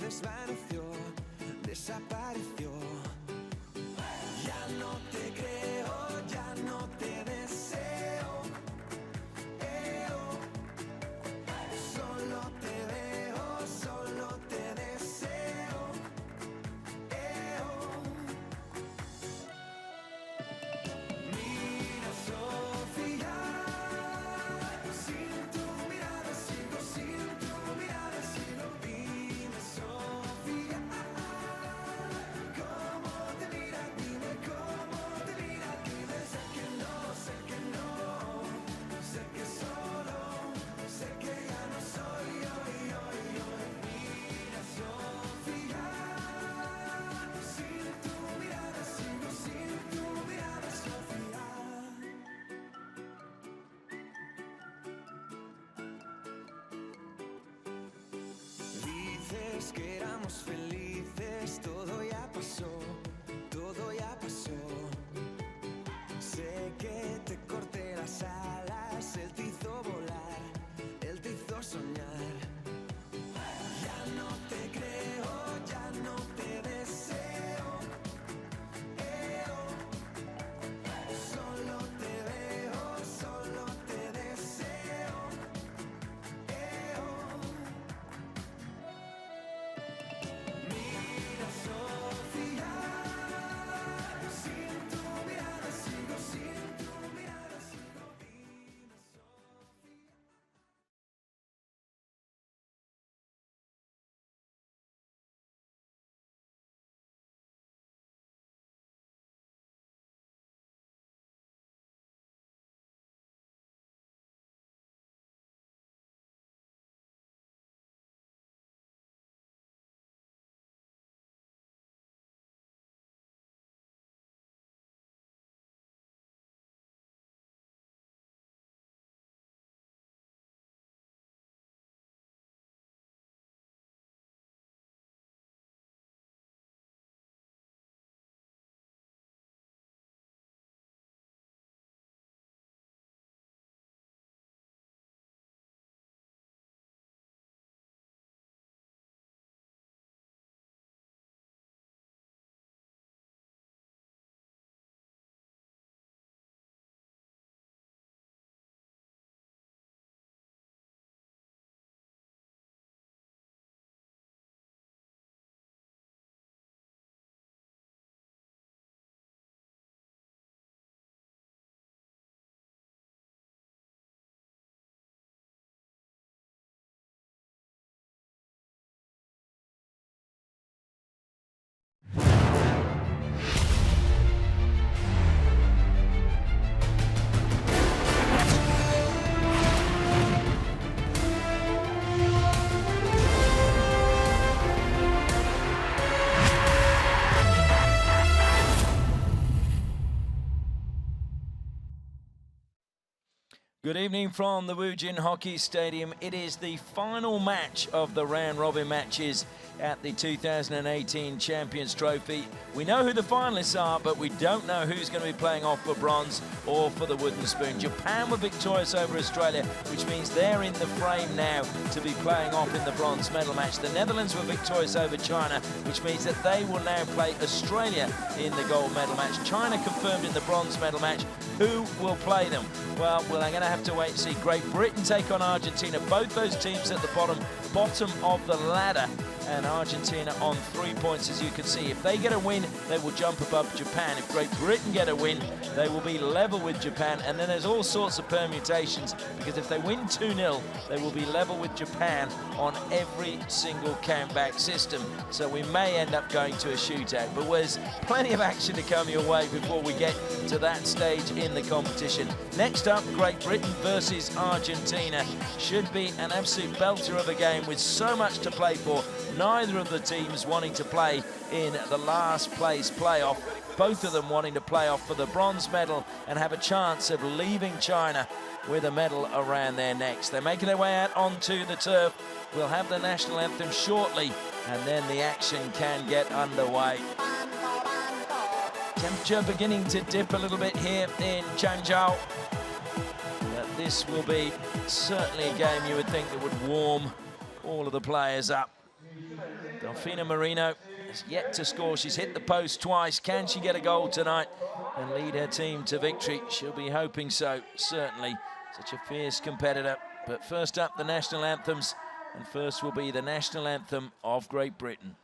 desvaneció, desapareció. Ya no te creo, ya no te deseo. Solo te veo, solo te deseo. Mira, Sofía, sin tu mirada sigo, sin tu mirada sigo. Dime, Sofía, cómo te mira, dime cómo te mira, dime. Sé que no, sé que no, sé que solo, sé que ya no soy yo. Mira, Sofía, sin tu mirada sigo, sin tu mirada, Sofía. Dices que éramos felices, todo ya pasó, todo ya pasó. Sé que te corté las alas, él te hizo volar, él te hizo soñar. Ya no te creo, ya no te deseo. Solo te veo, solo te deseo. Mira, Sofía, sin tu mirada sigo, sin tu mirada sigo. Dime, Sofía. Good evening from the Woojin Hockey Stadium. It is the final match of the round-robin matches at the 2018 Champions Trophy. We know who the finalists are, but we don't know who's going to be playing off for bronze or for the wooden spoon. Japan were victorious over Australia, which means they're in the frame now to be playing off in the bronze medal match. The Netherlands were victorious over China, which means that they will now play Australia in the gold medal match. China confirmed in the bronze medal match. Who will play them? Well, we're going to have to wait and see. Great Britain take on Argentina. Both those teams at the bottom of the ladder. And Argentina on 3 points, as you can see. If they get a win, they will jump above Japan. If Great Britain get a win, they will be level with Japan. And then there's all sorts of permutations, because if they win 2-0, they will be level with Japan on every single countback system. So we may end up going to a shootout. But there's plenty of action to come your way before we get to that stage in the competition. Next up, Great Britain versus Argentina. Should be an absolute belter of a game with so much to play for. Neither of the teams wanting to play in the last place playoff. Both of them wanting to play off for the bronze medal and have a chance of leaving China with a medal around their necks. They're making their way out onto the turf. We'll have the national anthem shortly, and then the action can get underway. Temperature beginning to dip a little bit here in Changzhou. But this will be certainly a game you would think that would warm all of the players up. The Delfina Marino has yet to score. She's hit the post twice. Can she get a goal tonight and lead her team to victory? She'll be hoping so, certainly. Such a fierce competitor. But first up, the national anthems. And first will be the national anthem of Great Britain.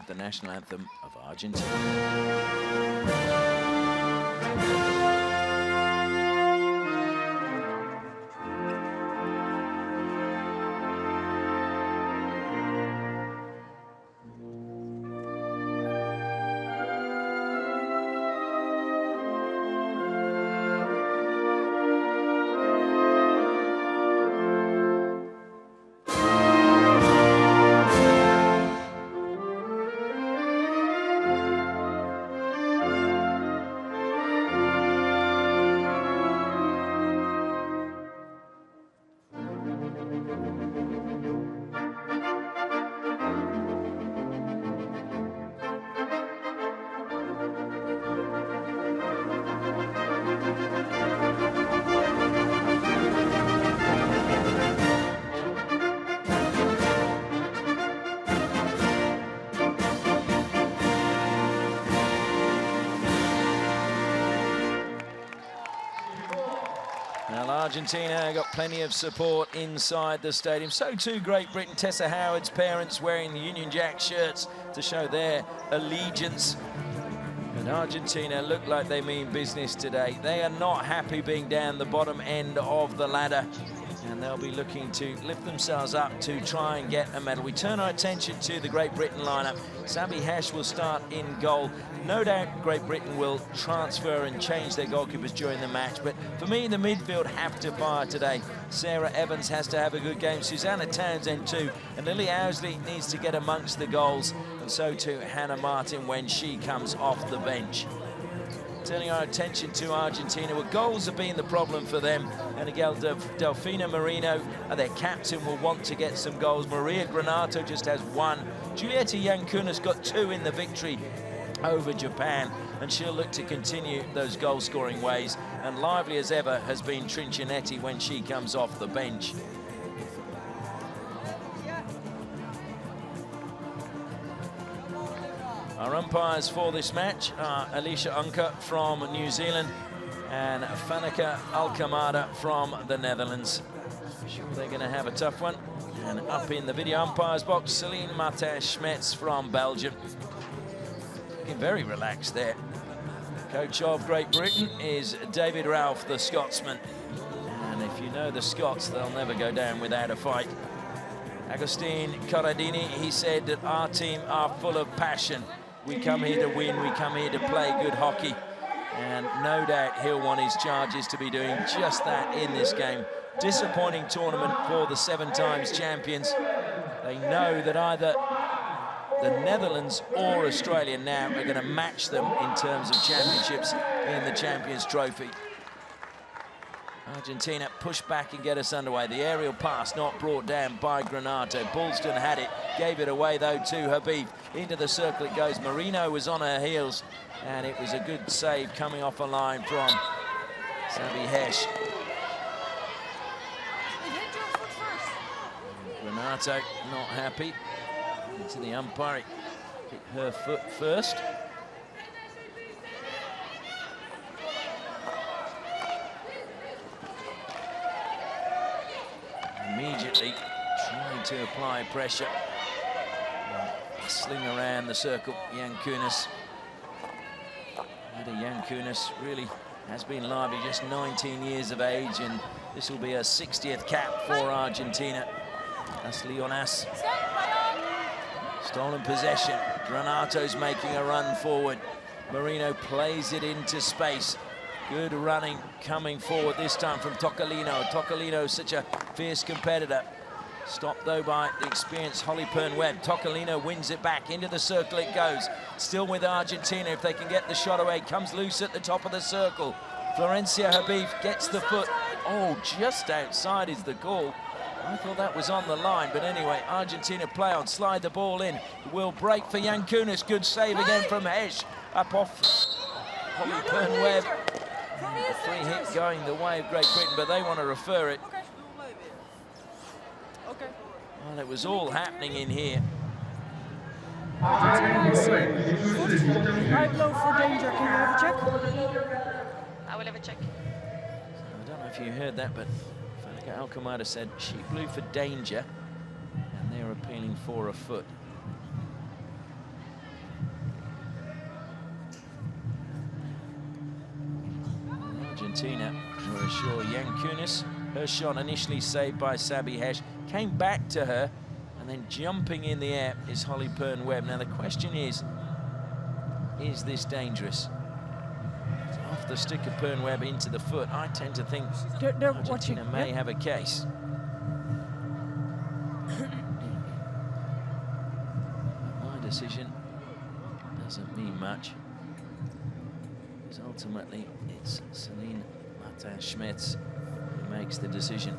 The national anthem of Argentina. Argentina got plenty of support inside the stadium. So too Great Britain. Tessa Howard's parents wearing the Union Jack shirts to show their allegiance. But Argentina look like they mean business today. They are not happy being down the bottom end of the ladder. And they'll be looking to lift themselves up to try and get a medal. We turn our attention to the Great Britain lineup. Sabi Hesh will start in goal. No doubt Great Britain will transfer and change their goalkeepers during the match. But for me, the midfield have to fire today. Sarah Evans has to have a good game. Susanna Townsend too. And Lily Owsley needs to get amongst the goals. And so too Hannah Martin when she comes off the bench. Turning our attention to Argentina, well, goals have been the problem for them. And again, Delfina Marino, their captain, will want to get some goals. Maria Granato just has one. Julieta Yancunas got two in the victory over Japan, and she'll look to continue those goal-scoring ways. And lively as ever has been Trinchinetti when she comes off the bench. Our umpires for this match are Alicia Unker from New Zealand and Fanica Alcamada from the Netherlands. Sure they're going to have a tough one. And up in the video umpires box, Celine Martin-Schmetz from Belgium. Looking very relaxed there. Coach of Great Britain is David Ralph, the Scotsman. And if you know the Scots, they'll never go down without a fight. Agustin Corradini, he said that our team are full of passion. We come here to win, we come here to play good hockey. And no doubt he'll want his charges to be doing just that in this game. Disappointing tournament for the 7-times champions. They know that either the Netherlands or Australia now are going to match them in terms of championships in the Champions Trophy. Argentina push back and get us underway. The aerial pass not brought down by Granato. Bullston had it, gave it away though to Habib. Into the circle it goes. Marino was on her heels, and it was a good save coming off a line from Sabi Hesh. Granato not happy. Into the umpire, hit her foot first. Immediately trying to apply pressure. Sling around the circle, Yancunas. Yancunas really has been lively, just 19 years of age, and this will be her 60th cap for Argentina. That's Leonas. Stolen possession. Granato's making a run forward. Marino plays it into space. Good running coming forward this time from Toccolino. Toccolino, such a fierce competitor. Stopped though by the experienced Holly Pern-Webb. Toccolino wins it back. Into the circle it goes. Still with Argentina if they can get the shot away. Comes loose at the top of the circle. Florencia Habib gets the foot. Oh, just outside is the call. I thought that was on the line, but anyway, Argentina play on, slide the ball in. Will break for Yankunis. Good save again from Hesh. Up off Holly Pern-Webb. A free hit going the way of Great Britain, but they want to refer it. Well, it was all happening in here. Right low for danger. Can you have a check? I will have a check. I don't know if you heard that, but Faga Alcamada said she blew for danger, and they're appealing for a foot. Argentina were ashore. Yankunis, her shot initially saved by Sabi Hesh, came back to her, and then jumping in the air is Holly Pern-Webb. Now the question is this dangerous? It's off the stick of Pern-Webb into the foot. I tend to think Argentina may have a case. My decision doesn't mean much, because ultimately it's Celine Martin-Schmetz who makes the decision.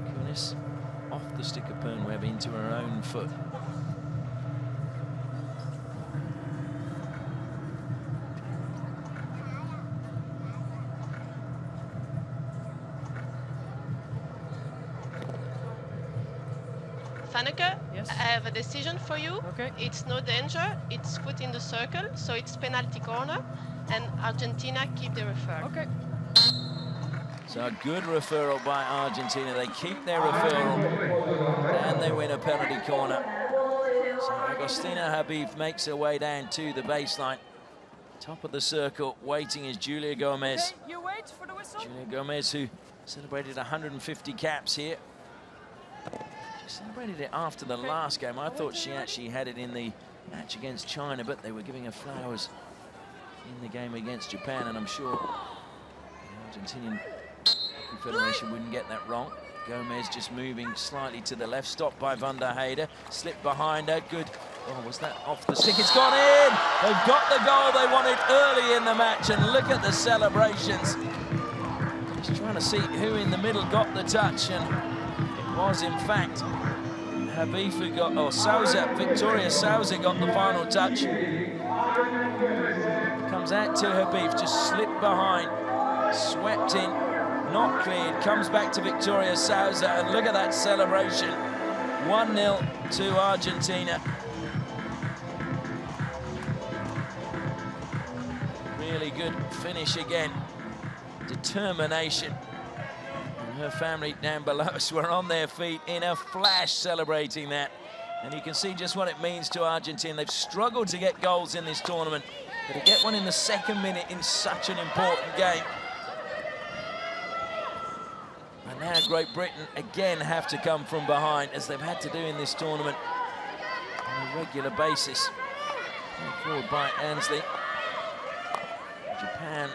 Kunis off the stick of Pern-Webb into her own foot. Faneke, Yes. I have a decision for you. Okay. It's no danger. It's foot in the circle, so it's penalty corner, and Argentina keep the referral. Okay. So a good referral by Argentina. They keep their referral and they win a penalty corner. So Agostina Habib makes her way down to the baseline. Top of the circle, waiting is Julia Gomez. Okay, you wait for the whistle. Julia Gomez, who celebrated 150 caps here. She celebrated it after the last game. I thought she actually had it in the match against China, but they were giving her flowers in the game against Japan, and I'm sure the Argentinian Federation wouldn't get that wrong. Gomez just moving slightly to the left, stopped by Van der Heide, slipped behind her, good. Oh, was that off the stick? It's gone in! They've got the goal they wanted early in the match, and look at the celebrations. Just trying to see who in the middle got the touch, and it was in fact Habib who got, or Souza, Victoria Souza got the final touch. Comes out to Habib, just slipped behind, swept in, not cleared, comes back to Victoria Souza, and look at that celebration. 1-0 to Argentina. Really good finish again. Determination. And her family down below us were on their feet in a flash celebrating that. And you can see just what it means to Argentina. They've struggled to get goals in this tournament, but to get one in the second minute in such an important game. And now Great Britain again have to come from behind, as they've had to do in this tournament on a regular basis. Forward by Ansley. Japan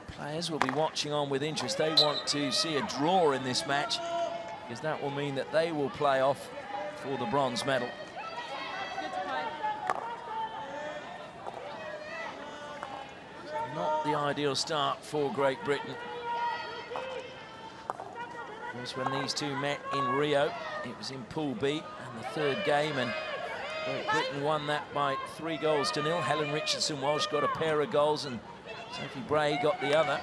players will be watching on with interest. They want to see a draw in this match, because that will mean that they will play off for the bronze medal. Not the ideal start for Great Britain. It was when these two met in Rio. It was in Pool B and the third game, and Great Britain won that by 3-0. Helen Richardson-Walsh got a pair of goals, and Sophie Bray got the other.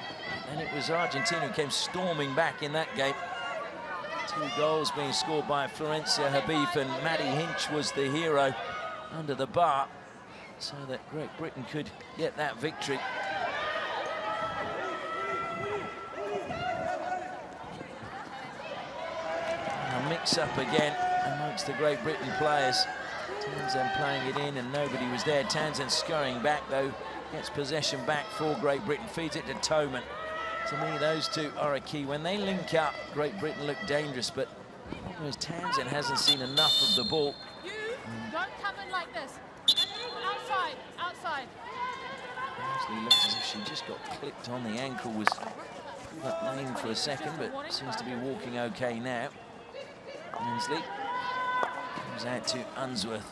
And it was Argentina who came storming back in that game. 2 goals being scored by Florencia Habib, and Maddie Hinch was the hero under the bar, so that Great Britain could get that victory. A mix-up again amongst the Great Britain players. Townsend playing it in, and nobody was there. Townsend scurrying back, though, gets possession back for Great Britain, feeds it to Toman. To me, those two are a key. When they link up, Great Britain look dangerous, but Whereas Townsend hasn't seen enough of the ball. You don't come in like this. Outside, outside. Actually looks as if she just got clipped on the ankle, was pulled up lame for a second, but seems to be walking okay now. Ainsley comes out to Unsworth.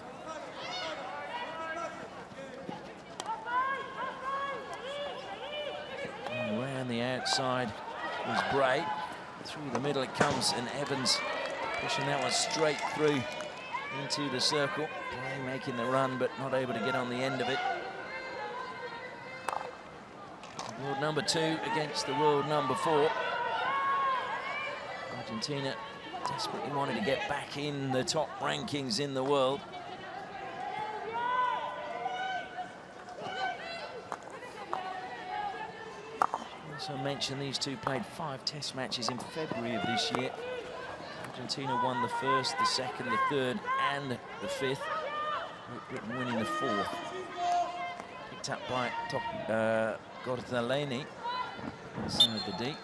And around the outside was Bray. Through the middle it comes, and Evans pushing that one straight through into the circle. Bray making the run, but not able to get on the end of it. World number 2 against the world number 4. Argentina desperately wanted to get back in the top rankings in the world. Also mentioned these two played 5 test matches in February of this year. Argentina won the first, the second, the third, and the 5th. Great Britain winning the 4th. Picked up by Gortaleni inside the D.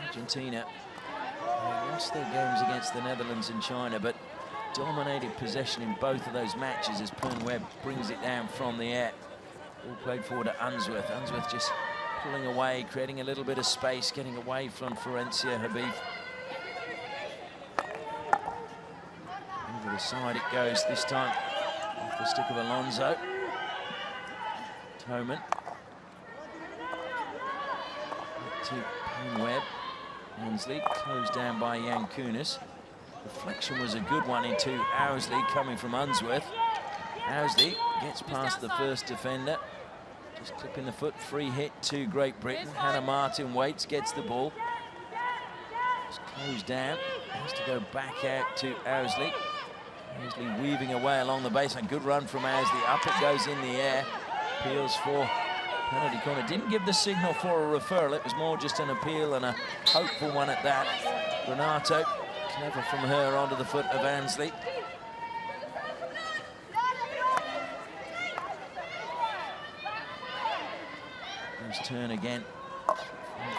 Argentina lost their games against the Netherlands and China, but dominated possession in both of those matches as Pern-Webb brings it down from the air. All played forward to Unsworth. Unsworth just pulling away, creating a little bit of space, getting away from Florencia Habib. Over the side it goes this time, off the stick of Alonso. Toman. To Pern-Webb. Ainsley closed down by Yankunis. Deflection was a good one into Owsley coming from Unsworth. Owsley gets past the first defender. Just clipping the foot, free hit to Great Britain. Hannah Martin waits, gets the ball. Just closed down, has to go back out to Owsley. Owsley weaving away along the baseline. Good run from Owsley, up it goes in the air. Appeals for penalty corner. Didn't give the signal for a referral, it was more just an appeal and a hopeful one at that. Renato, clever from her onto the foot of Ansley. Nice turn again.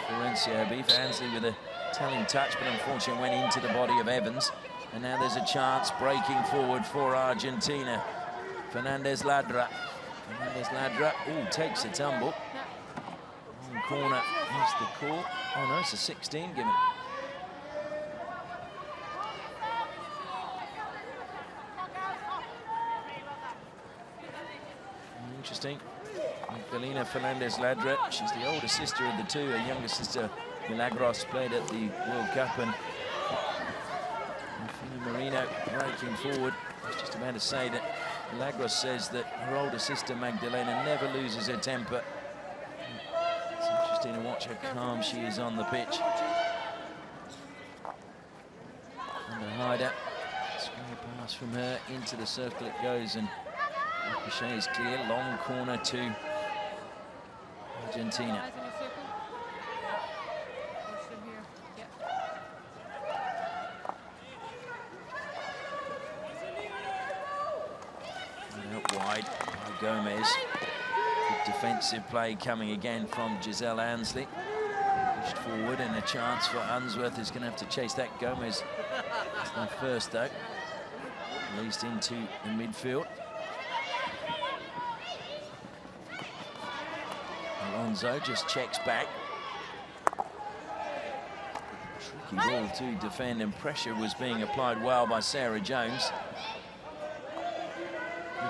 Florencia Habib. Ansley with a telling touch, but unfortunately went into the body of Evans. And now there's a chance breaking forward for Argentina. Fernandez Ladra. Fernandez Ladra, takes a tumble. One corner is the call. Oh no, it's a 16 given. Interesting. Magdalena Fernandez Ladra, she's the older sister of the two. Her younger sister, Milagros, played at the World Cup, and Marino breaking forward. I was just about to say that Milagros says that her older sister Magdalena never loses her temper. It's interesting to watch how calm she is on the pitch. Under Hyder, square pass from her into the circle it goes, and Ricochet is clear. Long corner to Argentina. Wide by Gomez. Good defensive play coming again from Giselle Ansley. Pushed forward, and a chance for Unsworth is going to have to chase that. Gomez is there first though. Released into the midfield. Alonso just checks back. Tricky ball to defend, and pressure was being applied well by Sarah Jones.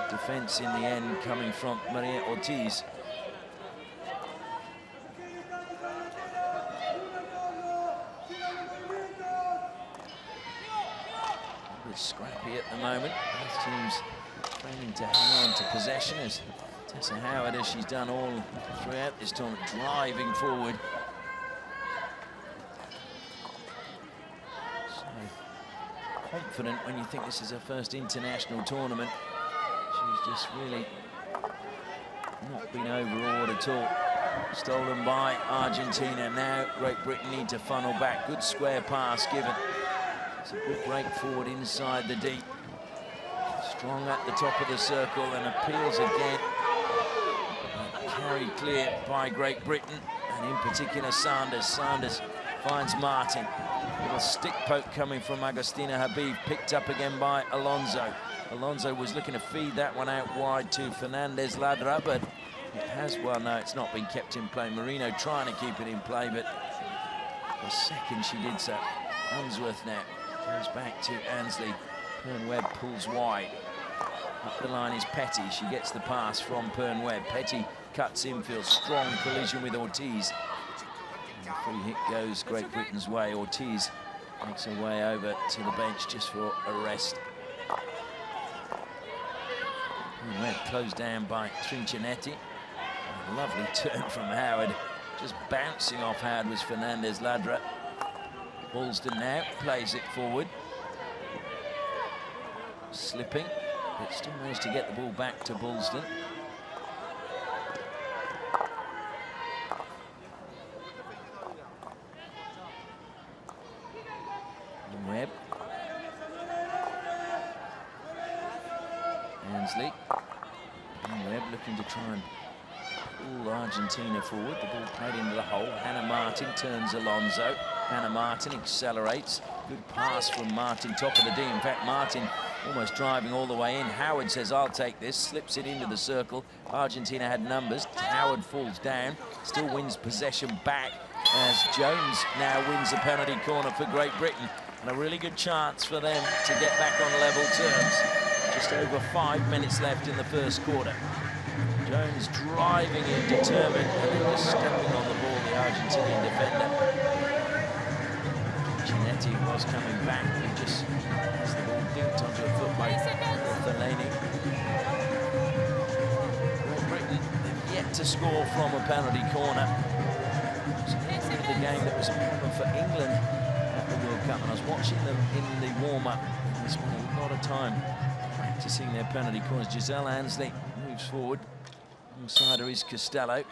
Defense in the end coming from Maria Ortiz. A bit scrappy at the moment. Both teams training to hang on to possession, as Tessa Howard, as she's done all throughout this tournament, driving forward. So confident when you think this is her first international tournament. She's just really not been overawed at all. Stolen by Argentina. Now Great Britain need to funnel back. Good square pass given. It's a good break forward inside the D. Strong at the top of the circle, and appeals again. carried clear by Great Britain, and in particular Sanders. Sanders finds Martin. Little stick poke coming from Agustina Habib, picked up again by Alonso. Alonso was looking to feed that one out wide to Fernandez Ladra, but it has, well, no, it's not been kept in play. Marino trying to keep it in play, but the second she did so. Unsworth now goes back to Ansley. Pern Webb pulls wide. Up the line is Petty. She gets the pass from Pern Webb. Petty cuts infield. Strong collision with Ortiz. And the free hit goes Great Britain's way. Ortiz makes her way over to the bench just for a rest. Pern Webb closed down by Trinchinetti. A lovely turn from Howard. Just bouncing off Howard was Fernandez Ladra. Ballston now plays it forward. Slipping, but still managed to get the ball back to Ballston. And Webb. Ansley. And Webb looking to try and pull Argentina forward. The ball played into the hole. Hannah Martin turns Alonso. Hannah Martin accelerates. Good pass from Martin, top of the D. In fact, Martin almost driving all the way in. Howard says, I'll take this, slips it into the circle. Argentina had numbers. Howard falls down, still wins possession back as Jones now wins the penalty corner for Great Britain. And a really good chance for them to get back on level terms. Just over 5 minutes left in the first quarter. Jones driving in, determined, and then just stepping on the ball, the Argentinian defender. Giannetti was coming back, and just as the ball dinked onto a foot by Delaney. Great Britain have yet to score from a penalty corner. So the game that was a problem for England at the World Cup, and I was watching them in the warm-up. They spent a lot of time practicing their penalty corners. Giselle Ansley moves forward. Alongside her is Costello.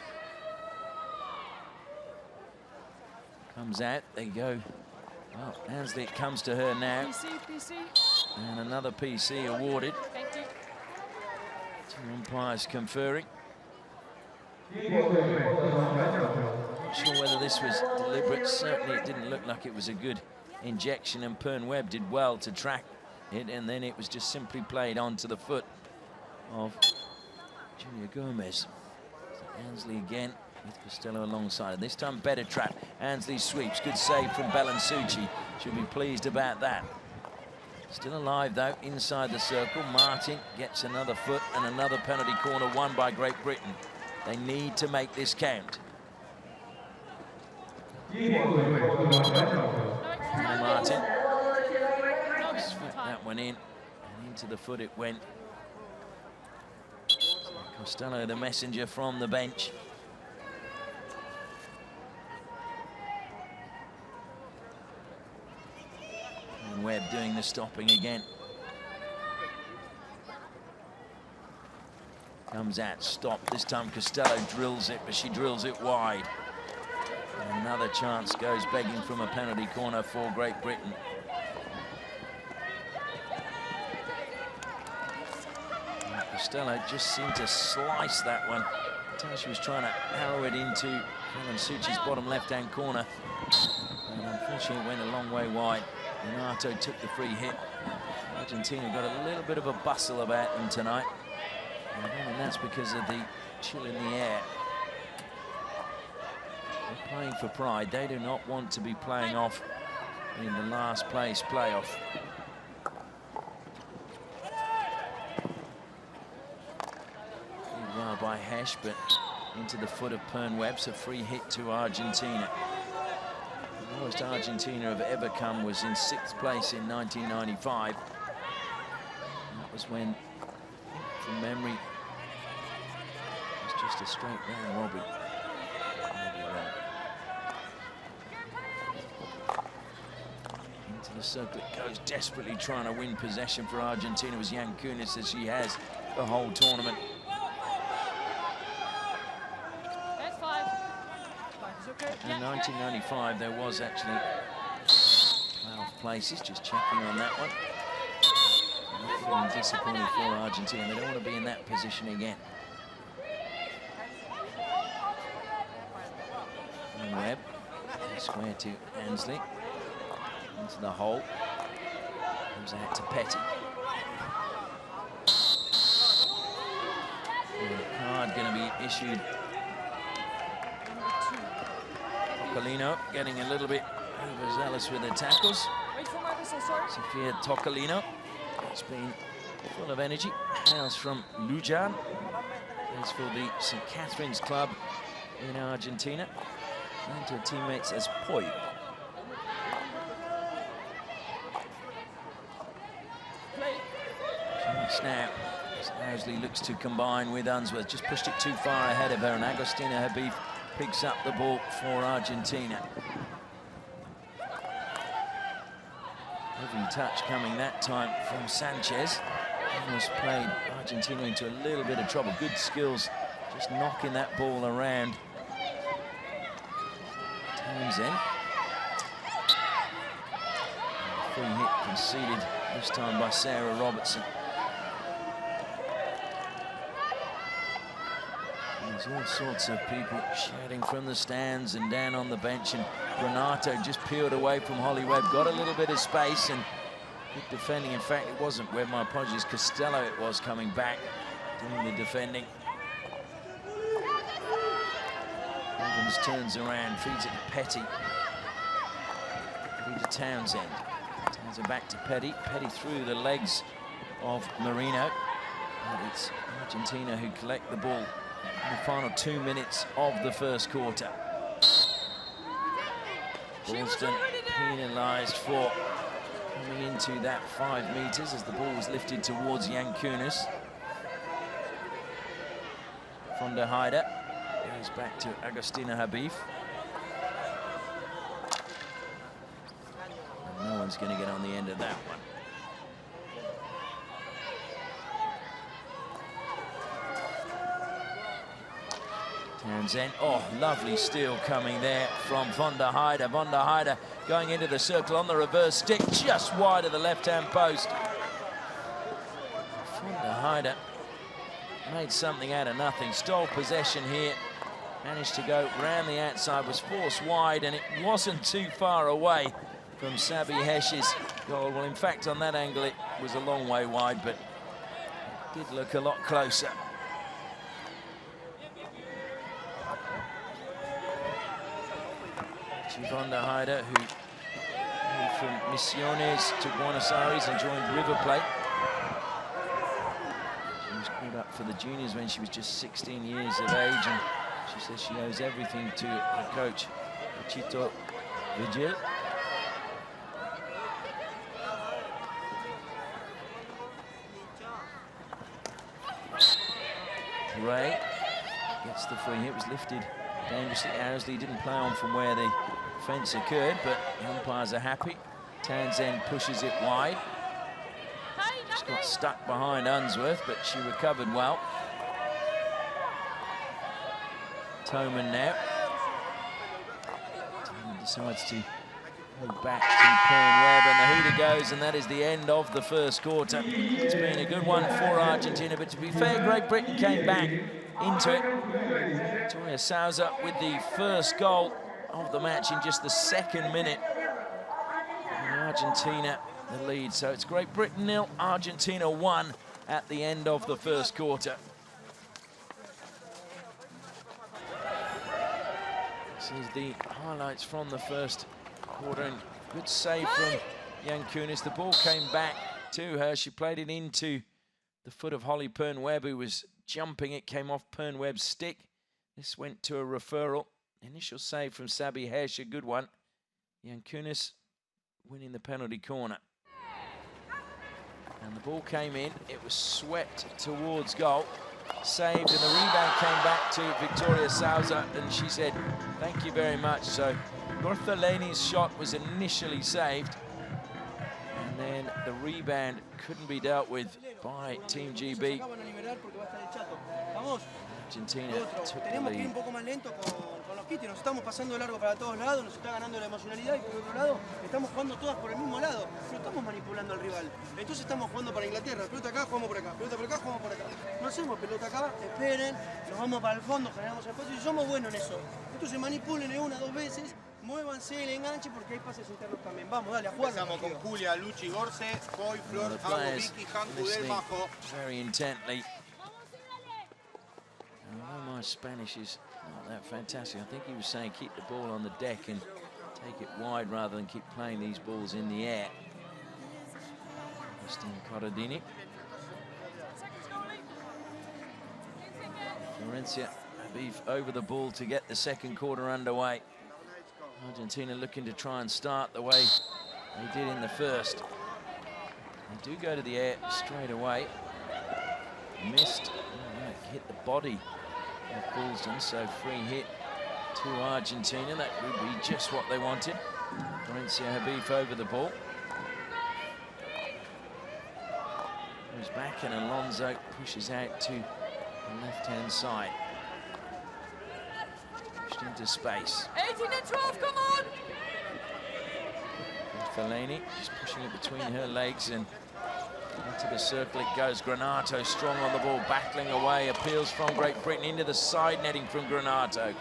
Comes out, there you go. Well, Ansley, it comes to her now. PC. And another PC awarded. Thank you. Two umpires conferring. Not sure whether this was deliberate. Certainly it didn't look like it was a good injection, and Pern Webb did well to track it, and then it was just simply played onto the foot of Julia Gomez. So Ansley again with Costello alongside. This time better trap. Ansley sweeps. Good save from Belansucci. She'll be pleased about that. Still alive though inside the circle. Martin gets another foot and another penalty corner won by Great Britain. They need to make this count. Martin swept that one in, and into the foot it went. Costello, the messenger from the bench. And Webb doing the stopping again. Comes out, stop. This time Costello drills it, but she drills it wide. And another chance goes begging from a penalty corner for Great Britain. Costello just seemed to slice that one. Until she was trying to arrow it into Belansucci's bottom left-hand corner. And unfortunately it went a long way wide. Renato took the free hit. Argentina got a little bit of a bustle about them tonight. And that's because of the chill in the air. They're playing for pride. They do not want to be playing off in the last place playoff. Well by Hesh, but into the foot of Pern Webb, so free hit to Argentina. The lowest Argentina have ever come was in 6th place in 1995. That was when, from memory, it was just a straight round robbery. Into the circle it goes, desperately trying to win possession for Argentina. It was Yankunis, as she has the whole tournament. In 1995, there was actually playoff places. Just checking on that one. Not feeling disappointed for Argentina. They don't want to be in that position again. Webb. Square to Ansley. Into the hole. Comes out to Petty. And a card going to be issued. Tocolino getting a little bit overzealous with the tackles. Sofia Tocolino has been full of energy. Hails from Lujan. Plays for the St. Catherine's Club in Argentina. And her teammates as Poi. Now, Owsley looks to combine with Unsworth. Just pushed it too far ahead of her, and Agustina Habib picks up the ball for Argentina. Heavy touch coming that time from Sanchez. Almost played Argentina into a little bit of trouble. Good skills, just knocking that ball around. Townsend. Free hit conceded this time by Sarah Robertson. There's all sorts of people shouting from the stands and down on the bench, and Renato just peeled away from Holly Webb, got a little bit of space and good defending. In fact, it wasn't Webb, my apologies, Costello it was coming back, doing the defending. Evans turns around, feeds it to Petty. Petty to Townsend. Townsend back to Petty. Petty through the legs of Marino. But it's Argentina who collect the ball in the final 2 minutes of the first quarter. Ballston penalised for coming into that 5 meters as the ball was lifted towards Yankunis. Von der Heide goes back to Agustina Habib. And no one's going to get on the end of that one. Townsend, oh, lovely steal coming there from Von der Heide. Von der Heide going into the circle on the reverse stick, just wide of the left-hand post. Von der Heide made something out of nothing, stole possession here, managed to go round the outside, was forced wide, and it wasn't too far away from Sabi Hesch's goal. Well, in fact, on that angle, it was a long way wide, but it did look a lot closer. Von der Heide, who moved from Misiones to Buenos Aires and joined River Plate. She was called up for the juniors when she was just 16 years of age, and she says she owes everything to her coach, Chito Vigil. Ray gets the free hit, was lifted dangerously. Owsley didn't play on from where the fence occurred, but the umpires are happy. Townsend pushes it wide. Just got stuck behind Unsworth, but she recovered well. Toman now. Toman decides to go back to Pern Webb, and the hooter goes, and that is the end of the first quarter. It's been a good one for Argentina, but to be fair, Great Britain came back into it. Victoria Souza with the first goal of the match in just the second minute. And Argentina the lead. So it's Great Britain 0, Argentina 1 at the end of the first quarter. This is the highlights from the first quarter, and good save from Yankunis. The ball came back to her. She played it into the foot of Holly Pern Webb, who was jumping. It came off Pern Webb's stick. This went to a referral. Initial save from Sabi Hesch, a good one. Yankunis winning the penalty corner. And the ball came in. It was swept towards goal. Saved, and the rebound came back to Victoria Souza, and she said, thank you very much. So Gorthaleni's shot was initially saved, and then the rebound couldn't be dealt with by Team GB. Argentina took the lead. dijiste, nos estamos pasando de largo para todos lados, nos está ganando la emocionalidad y por otro lado estamos jugando todas por el mismo lado, no estamos manipulando al rival. Entonces estamos jugando para Inglaterra, pelota acá, jugamos por acá, pelota por acá, jugamos por acá. No hacemos pelota acá, esperen, nos vamos para el fondo, generamos espacio y somos buenos en eso. Entonces manipulen una, dos veces, muévanse el enganche porque hay pases internos también. Vamos, dale, a jugar. Empezamos con Julia, Luchi, Gorce, Foy, Flor, Agua, Vicky, Hanku, Del Bajo. Very intently. Although my Spanish is not that fantastic, I think he was saying keep the ball on the deck and take it wide rather than keep playing these balls in the air. Christine Corradini. Florencia Habib over the ball to get the second quarter underway. Argentina looking to try and start the way they did in the first. They do go to the air straight away. Missed, hit the body of Boulston, so free hit to Argentina. That would be just what they wanted. Florencia Habib over the ball. Goes back and Alonso pushes out to the left-hand side. Pushed into space. 18 and 12, come on! Fellaini just pushing it between her legs and into the circle it goes. Granato strong on the ball, battling away. Appeals from Great Britain into the side netting from Granato.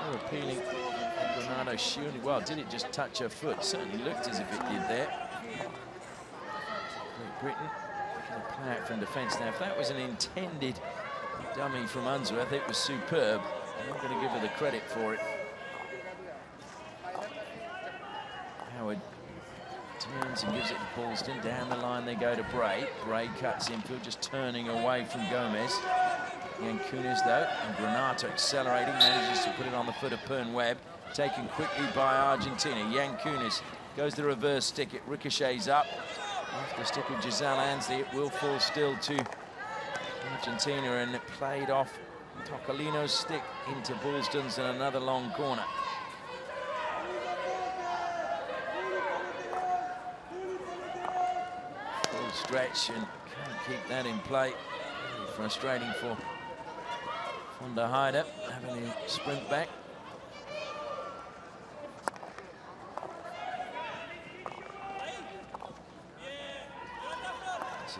More appealing. Granato shooting. Well, did it just touch her foot? Certainly looked as if it did there. Great Britain going to play out from defence. Now, if that was an intended dummy from Unsworth, it was superb. I'm not going to give her the credit for it. Howard turns and gives it to Boulston. Down the line they go to Bray. Bray cuts infield, just turning away from Gomez. Yankunis, though, and Granato accelerating, manages to put it on the foot of Pern Webb. Taken quickly by Argentina. Yankunis goes the reverse stick. It ricochets up. Off the stick of Giselle Ansley, it will fall still to Argentina, and it played off Tocolino's stick into Boulston's and another long corner. Full stretch and can't keep that in play. Very frustrating for von der Heide, having to sprint back.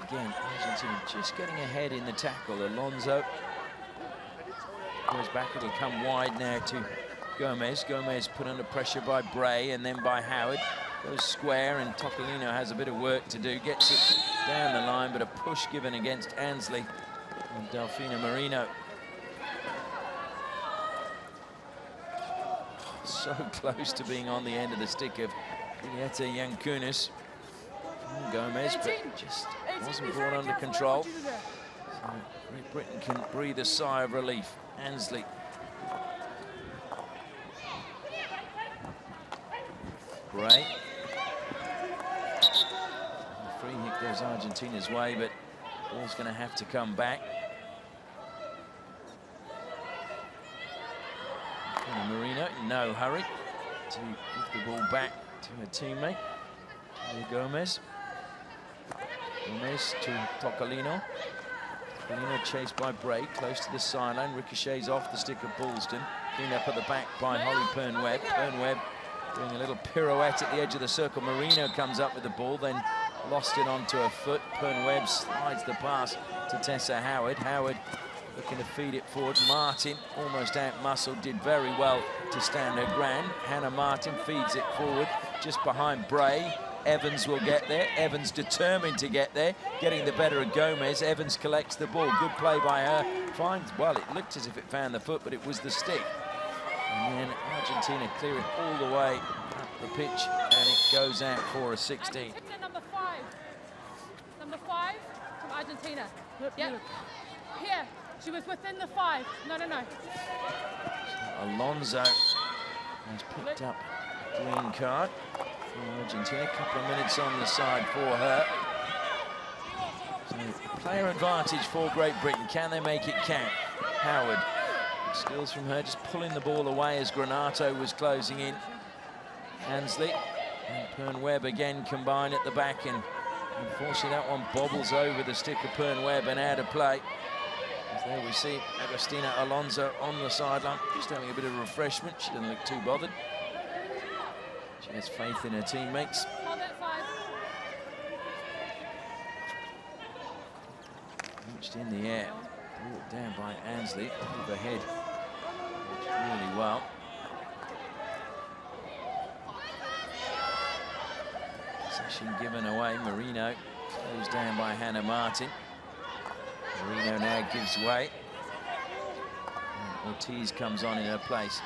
Again, Argentina just getting ahead in the tackle. Alonso goes back, it'll come wide now to Gomez. Gomez put under pressure by Bray and then by Howard. Goes square and Tocolino has a bit of work to do. Gets it down the line, but a push given against Ansley and Delfina Marino. So close to being on the end of the stick of Julieta Yankunis. Gomez, but just wasn't brought under control. So Great Britain can breathe a sigh of relief. Ansley. Bray. The free hit goes Argentina's way, but ball's going to have to come back. And Marino, no hurry to give the ball back to her teammate. Gomez. Gomez to Tocolino. Tocolino chased by Bray, close to the sideline, ricochets off the stick of Boulston. Cleaned up at the back by Holly Pern Webb. Pern Webb doing a little pirouette at the edge of the circle. Marino comes up with the ball, then lost it onto her foot. Pern Webb slides the pass to Tessa Howard. Howard looking to feed it forward. Martin, almost out-muscled, did very well to stand her ground. Hannah Martin feeds it forward, just behind Bray. Evans will get there. Evans determined to get there, getting the better of Gomez. Evans collects the ball. Good play by her. Finds, well, it looked as if it found the foot, but it was the stick. And then Argentina clear it all the way up the pitch, and it goes out for a 16. Number 5. Number 5 from Argentina. Yep. Here. She was within the 5. No. So Alonso has picked up a green card. Argentina, a couple of minutes on the side for her. So player advantage for Great Britain. Can they make it count? Howard, skills from her, just pulling the ball away as Granato was closing in. Ansley and Pern Webb again combined at the back, and unfortunately that one bobbles over the stick of Pern Webb and out of play. There we see Agustina Alonso on the sideline, just having a bit of refreshment. She doesn't look too bothered. She has faith in her teammates. Hold it, 5. Launched in the air, brought down by Ansley, overhead. Worked really well. Session given away. Marino goes down by Hannah Martin. Marino now gives way. And Ortiz comes on in her place.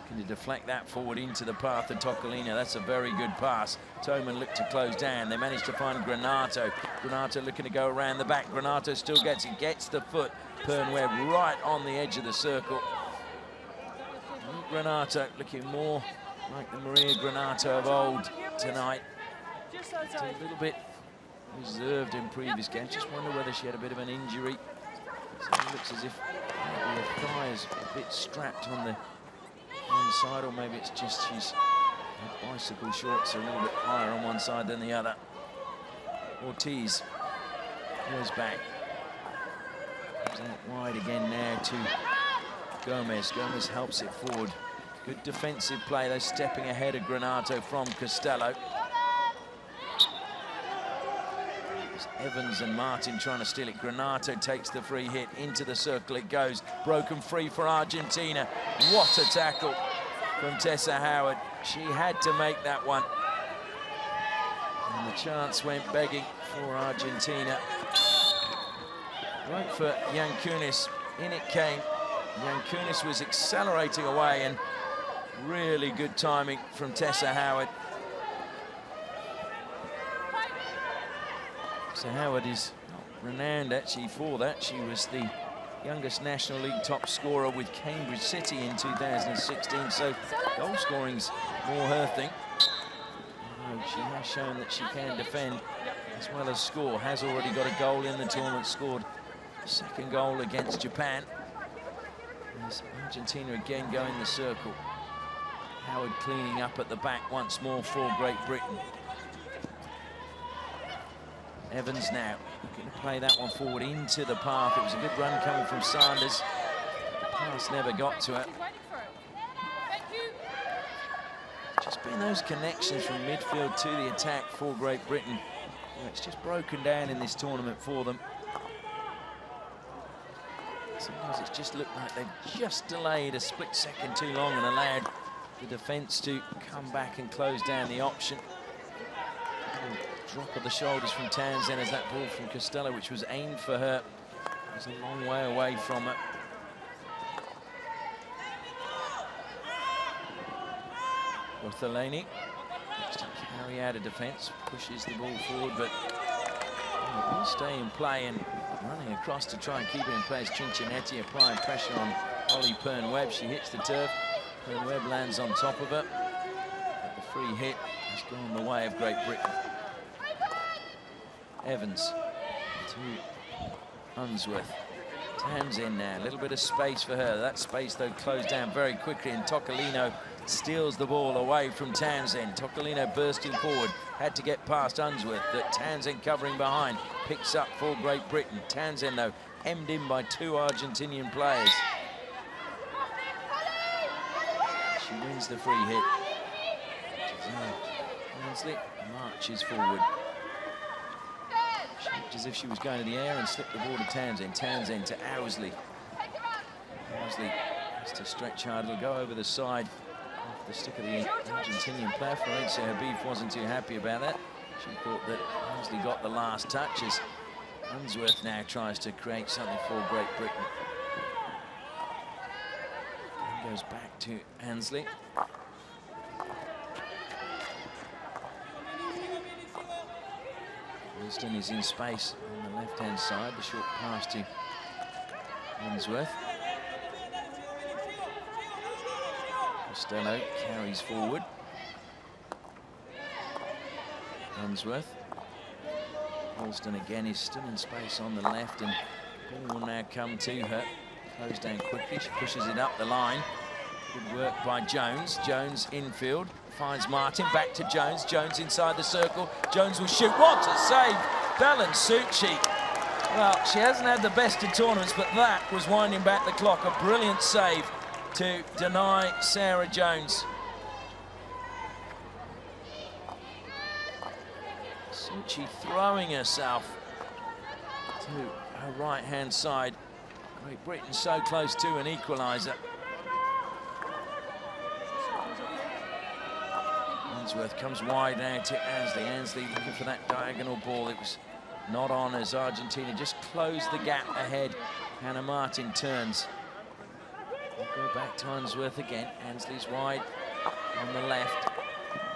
Looking to deflect that forward into the path of Tocolino. That's a very good pass. Toman looked to close down. They managed to find Granato. Granato looking to go around the back. Granato still gets it, gets the foot. Pernwebb right on the edge of the circle. Granato looking more like the Maria Granato of old tonight. It's a little bit reserved in previous games. Just wonder whether she had a bit of an injury. So it looks as if maybe her thigh is a bit strapped on the one side, or maybe it's just she's her bicycle shorts are a little bit higher on one side than the other. Ortiz goes back. Comes out wide again now to Gomez. Gomez helps it forward. Good defensive play, though, stepping ahead of Granato from Costello. Evans and Martin trying to steal it. Granato takes the free hit. Into the circle it goes. Broken free for Argentina. What a tackle from Tessa Howard. She had to make that one. And the chance went begging for Argentina. Right for Yankunis. In it came. Yankunis was accelerating away, and really good timing from Tessa Howard. So Howard is renowned actually for that. She was the youngest National League top scorer with Cambridge City in 2016, so goal scoring's more her thing. She has shown that she can defend as well as score. Has already got a goal in the tournament, scored a second goal against Japan. As Argentina again going the circle. Howard cleaning up at the back once more for Great Britain. Evans now looking to play that one forward into the path. It was a good run coming from Sanders. The pass never got to her. Just been those connections from midfield to the attack for Great Britain. Well, it's just broken down in this tournament for them. Sometimes it's just looked like they've just delayed a split second too long and allowed the defence to come back and close down the option. Drop of the shoulders from Townsend as that ball from Costello, which was aimed for her, was a long way away from her. Barthelemy looks to carry out a defence, pushes the ball forward, but will stay in play and running across to try and keep it in place. Cincinnati applying pressure on Holly Pernwebb. She hits the turf. Pernwebb lands on top of her. But the free hit has gone the way of Great Britain. Evans to Unsworth. Townsend now, a little bit of space for her. That space, though, closed down very quickly, and Tocolino steals the ball away from Townsend. Tocolino bursting forward, had to get past Unsworth, but Townsend covering behind, picks up for Great Britain. Townsend, though, hemmed in by two Argentinian players. She wins the free hit. Ansley marches forward. Shaped as if she was going to the air and slipped the ball to Townsend. Townsend to Owsley. Owsley has to stretch hard. It'll go over the side off the stick of the Argentinian player. Florencia Habib wasn't too happy about that. She thought that Owsley got the last touch as Unsworth now tries to create something for Great Britain. And goes back to Ansley. Winston is in space on the left-hand side. The short pass to Unsworth. Costello carries forward. Unsworth. Alston again is still in space on the left, and ball will now come to her. Closed down quickly. She pushes it up the line. Good work by Jones. Jones infield. Finds Martin, back to Jones. Jones inside the circle. Jones will shoot. What a save! Balansucci Well, she hasn't had the best of tournaments, but that was winding back the clock. A brilliant save to deny Sarah Jones. Suchi throwing herself to her right-hand side. Great Britain so close to an equaliser. Ainsworth comes wide now to Ansley. Ansley looking for that diagonal ball. It was not on as Argentina just closed the gap ahead. Hannah Martin turns. We'll go back to Ainsworth again. Ansley's wide on the left.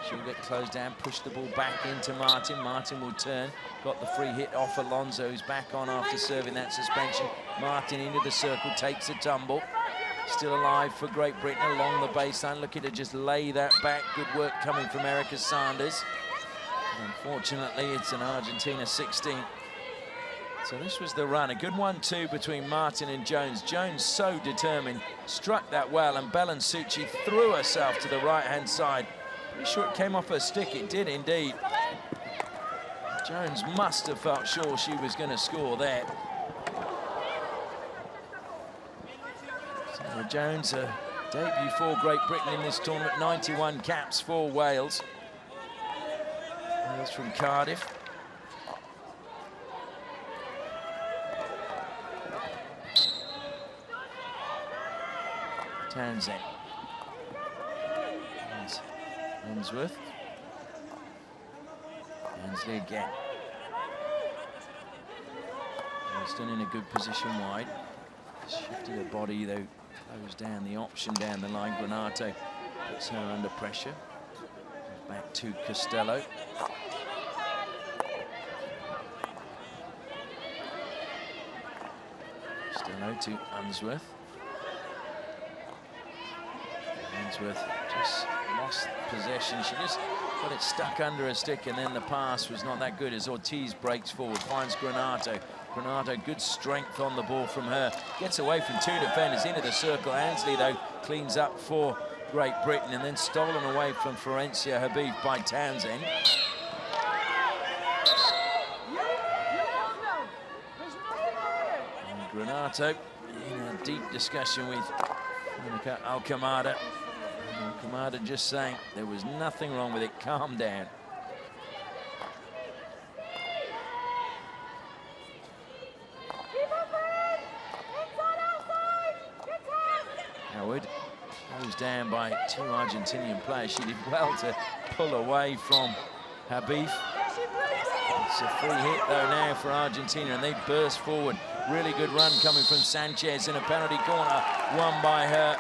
She'll get closed down, push the ball back into Martin. Martin will turn. Got the free hit off Alonso, who's back on after serving that suspension. Martin into the circle, takes a tumble. Still alive for Great Britain along the baseline, looking to just lay that back. Good work coming from Erica Sanders. Unfortunately, it's an Argentina 16. So this was the run. A good 1-2 between Martin and Jones. Jones so determined, struck that well, and Belen Suchi threw herself to the right-hand side. Pretty sure it came off her stick. It did indeed. Jones must have felt sure she was going to score there. Sarah Jones, a debut for Great Britain in this tournament. 91 caps for Wales. Wales from Cardiff. Townsend. Ainsworth. Ansley again. Still in a good position wide. Shifted her body though, closed down the option down the line. Granato puts her under pressure. Back to Costello. Costello to Unsworth. Unsworth just lost possession. She just got it stuck under her stick, and then the pass was not that good as Ortiz breaks forward, finds Granato. Granato, good strength on the ball from her. Gets away from two defenders into the circle. Ansley, though, cleans up for Great Britain, and then stolen away from Florencia Habib by Townsend. And Granato in a deep discussion with Monica Alcamada. Alcamada just saying there was nothing wrong with it. Calm down. Howard goes down by two Argentinian players. She did well to pull away from Habib. It's a free hit though now for Argentina, and they burst forward. Really good run coming from Sanchez in a penalty corner, won by her.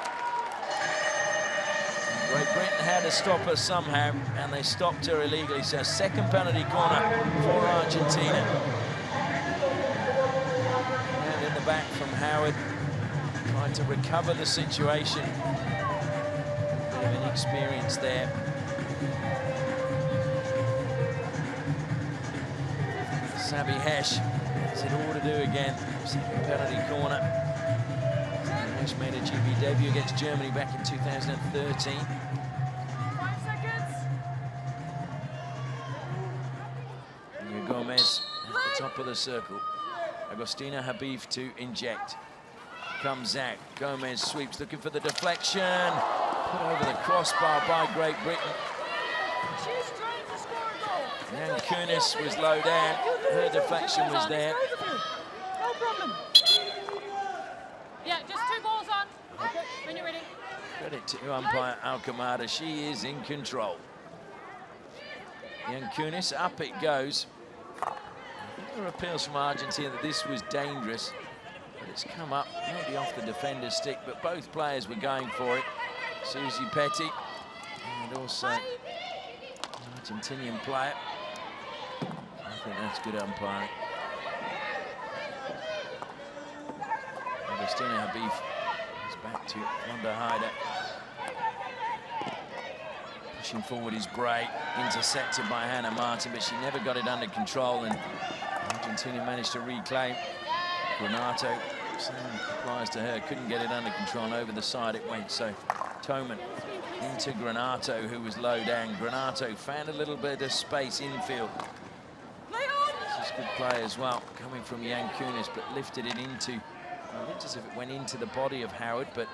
Great Britain had to stop her somehow, and they stopped her illegally. So second penalty corner for Argentina. And in the back from Howard, trying to recover the situation. Bit of inexperience there. Sabi Hesh has it all to do again. Second penalty corner. Hesh made a GB debut against Germany back in 2013. 5 seconds. Nia Gomez at the top of the circle. Agostina Habib to inject. Comes out. Gomez sweeps, looking for the deflection. Put over the crossbar by Great Britain. She's trying to score a goal. Yang Kunis was low down. Her deflection was there. No problem. Yeah, just 2 balls on. Okay, when you're ready. Credit to umpire Alcamada. She is in control. Yang Kunis, up it goes. I think there were appeals from Argentina that this was dangerous. But it's come up, maybe off the defender's stick, but both players were going for it. Susie Petty and also an Argentinian player. I think that's good umpiring. Agostina Habib is back to Wanda Hyder. Pushing forward is Bray, intercepted by Hannah Martin, but she never got it under control, and Argentina managed to reclaim. Granato, same applies to her, couldn't get it under control, and over the side it went. So Toman into Granato, who was low down. Granato found a little bit of space infield. This is Good play as well, coming from Jan Kunis, but lifted it into, well, looked as if it went into the body of Howard, but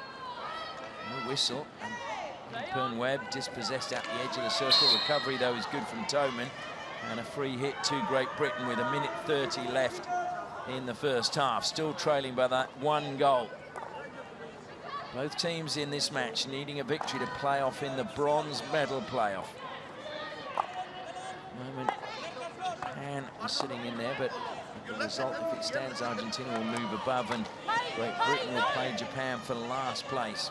no whistle. And Pern Webb dispossessed at the edge of the circle. Recovery, though, is good from Toman. And a free hit to Great Britain with 1:30 left in the first half. Still trailing by that one goal. Both teams in this match needing a victory to play off in the bronze medal playoff. Moment, Japan is sitting in there, but the result, if it stands, Argentina will move above, and Great Britain will play Japan for last place.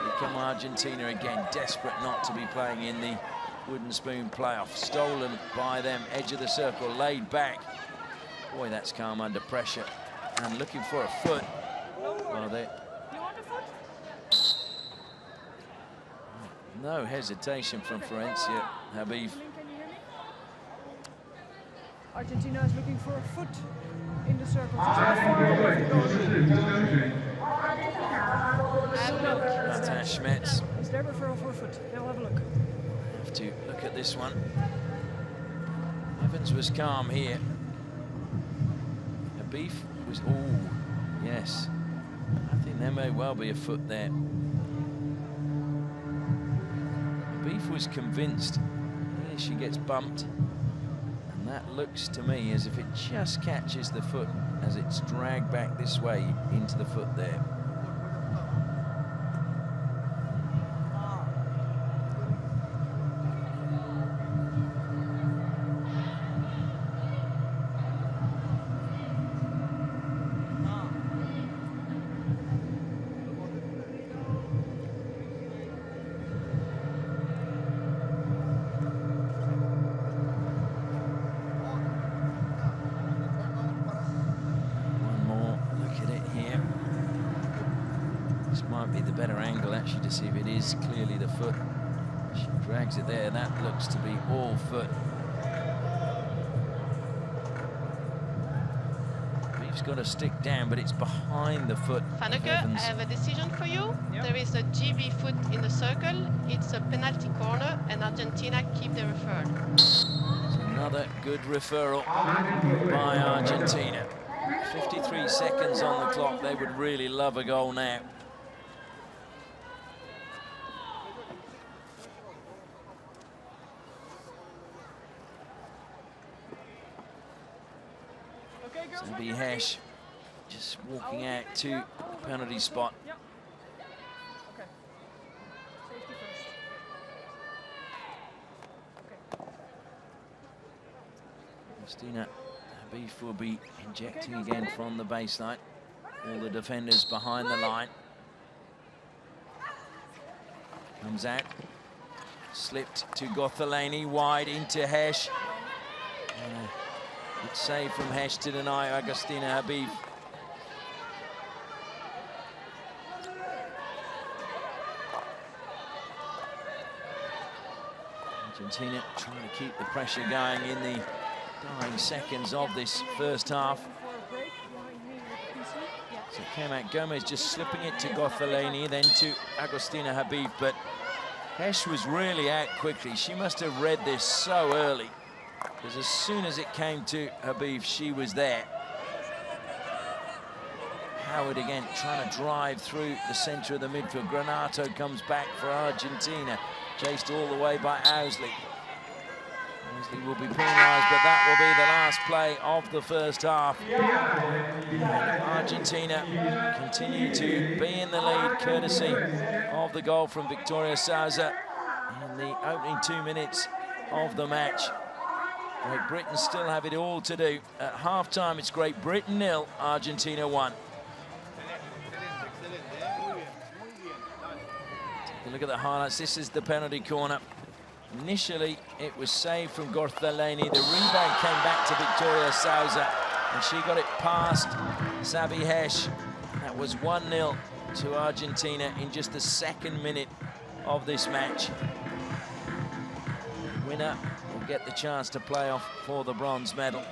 Here come Argentina again, desperate not to be playing in the wooden spoon playoff. Stolen by them, edge of the circle, laid back. Boy, that's calm under pressure. And looking for a foot. Well, they... No hesitation from Florencia Habib. Argentina is looking for a foot in the circle. Natash Schmetz. Is there referral for a foot? They'll have a look. Have to look at this one. Evans was calm here. Habib was, oh, yes. I think there may well be a foot there. Habib was convinced. Here she gets bumped. And that looks to me as if it just catches the foot as it's dragged back this way into the foot there. To see if it is clearly the foot. She drags it there. That looks to be all foot. Beef's got to stick down, but it's behind the foot. Faneke, I have a decision for you. Yep. There is a GB foot in the circle. It's a penalty corner, and Argentina keep the referral. It's another good referral by Argentina. 53 seconds on the clock. They would really love a goal now. Zabi Hesh just walking out to the penalty spot. Yep. Okay. Safety first. Okay. Christina Habib will be injecting again from the baseline. All the defenders behind the line. Comes out. Slipped to Gothelani, wide into Hesh. Good save from Hesh to deny Agustina Habib. Argentina trying to keep the pressure going in the dying seconds of this first half. So it came out, Gomez just slipping it to Gothelani, then to Agustina Habib, but Hesh was really out quickly. She must have read this so early, because as soon as it came to Habib, she was there. Howard again trying to drive through the center of the midfield. Granato comes back for Argentina, chased all the way by Owsley. Owsley will be penalized, but that will be the last play of the first half. And Argentina continue to be in the lead, courtesy of the goal from Victoria Souza in the opening 2 minutes of the match. Great Britain still have it all to do. At half-time, it's Great Britain 0, Argentina 1. Take a look at the highlights. This is the penalty corner. Initially, it was saved from Gothelani. The rebound came back to Victoria Souza, and she got it past Zabi Hesh. That was 1-0 to Argentina in just the second minute of this match. The winner will get the chance to play off for the bronze medal.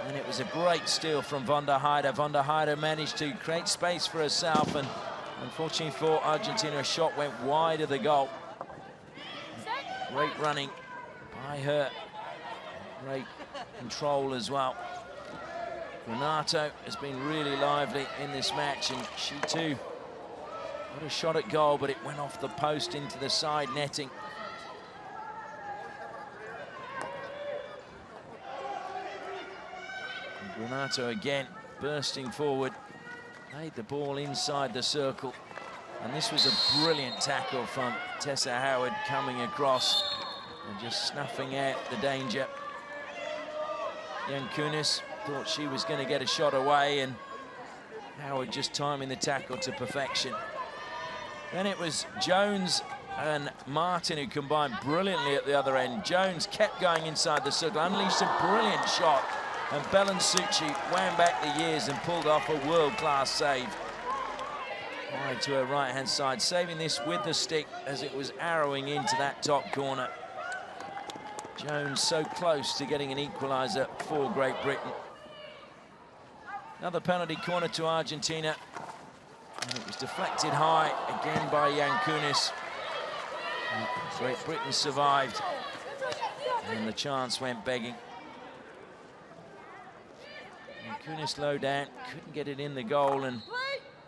And it was a great steal from Van der Heide. Van der Heide managed to create space for herself, and unfortunately for Argentina, a shot went wide of the goal. Great running by her. Great control as well. Renato has been really lively in this match, and she too got a shot at goal, but it went off the post into the side netting. And Renato again bursting forward, laid the ball inside the circle, and this was a brilliant tackle from Tessa Howard coming across and just snuffing out the danger. Yankunis thought she was going to get a shot away, and Howard just timing the tackle to perfection. Then it was Jones and Martin who combined brilliantly at the other end. Jones kept going inside the circle, unleashed a brilliant shot, and Belensucci wound back the years and pulled off a world-class save. Wide to her right-hand side, saving this with the stick as it was arrowing into that top corner. Jones so close to getting an equaliser for Great Britain. Another penalty corner to Argentina. And it was deflected high again by Yankunis. Great Britain survived. And the chance went begging. Yankunis low down, couldn't get it in the goal, and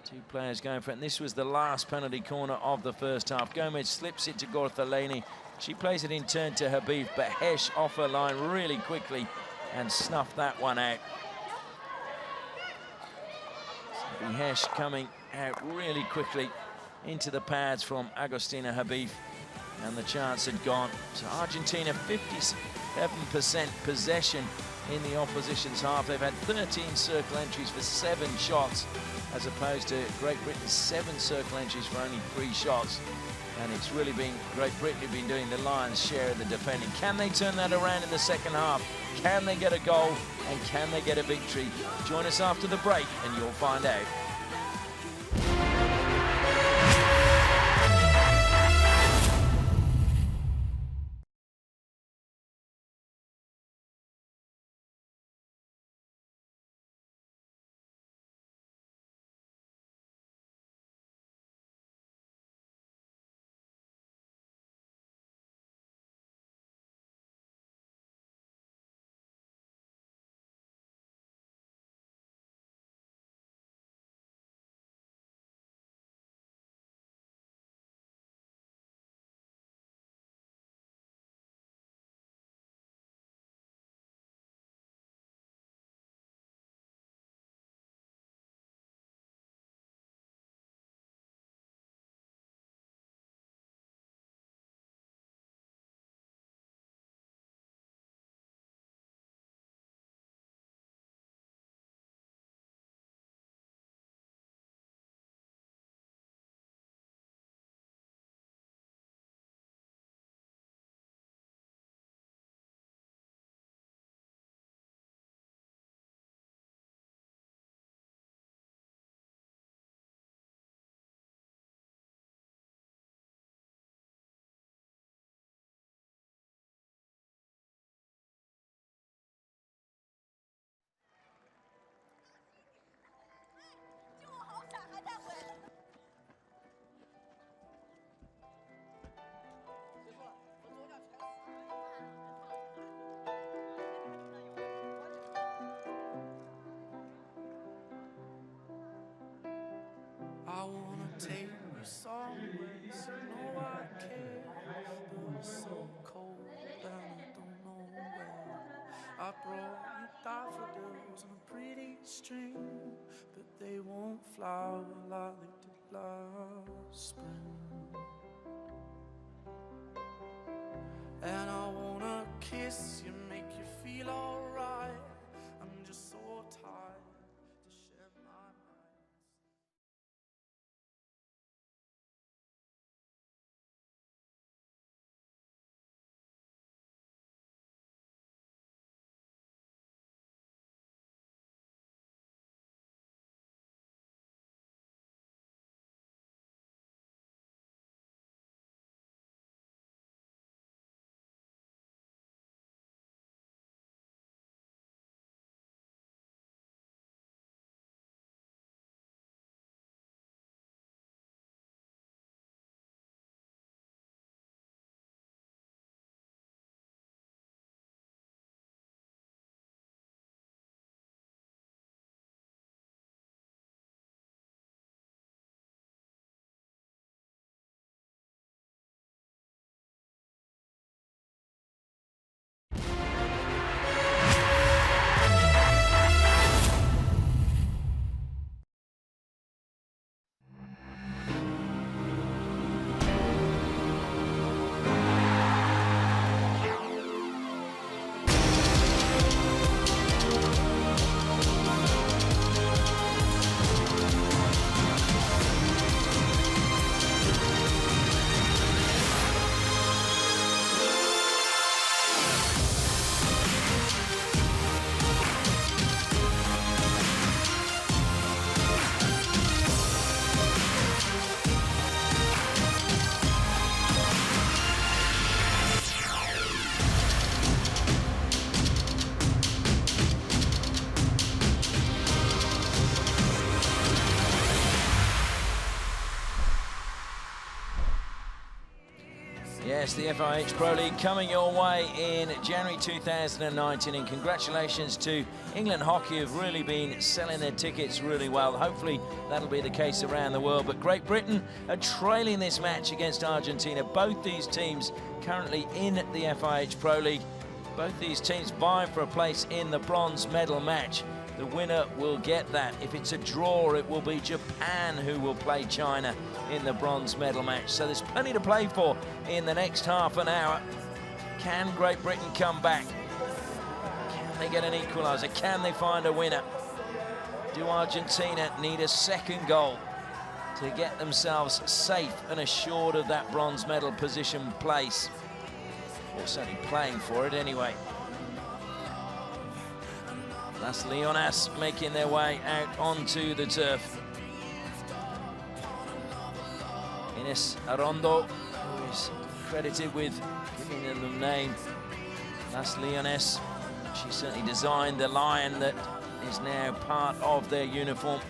two players going for it. And this was the last penalty corner of the first half. Gomez slips it to Gorthaleni. She plays it in turn to Habib, but Hesh off her line really quickly and snuffed that one out. Hesh coming out really quickly into the pads from Agostina Habib, and the chance had gone. So Argentina 57% possession in the opposition's half. They've had 13 circle entries for 7 shots, as opposed to Great Britain's 7 circle entries for only 3 shots. And it's really been Great Britain who've been doing the lion's share of the defending. Can they turn that around in the second half? Can they get a goal? And can they get a victory? Join us after the break and you'll find out. I wanna take you somewhere, so know I care, but it's so cold and I don't know where. I brought you daffodils on a pretty string, but they won't flower like they did last spring. And I wanna kiss you, make you feel alright. I'm just so tired to share my Yes, the FIH Pro League coming your way in January 2019, and congratulations to England Hockey, who've really been selling their tickets really well. Hopefully that'll be the case around the world. But Great Britain are trailing this match against Argentina. Both these teams currently in the FIH Pro League. Both these teams vying for a place in the bronze medal match. The winner will get that. If it's a draw, it will be Japan who will play China in the bronze medal match. So there's plenty to play for in the next half an hour. Can Great Britain come back? Can they get an equaliser? Can they find a winner? Do Argentina need a second goal to get themselves safe and assured of that bronze medal position place? Or certainly playing for it anyway. Las Leonas making their way out onto the turf. Ines Arrondo, who is credited with giving them the name Las Leones. She certainly designed the lion that is now part of their uniform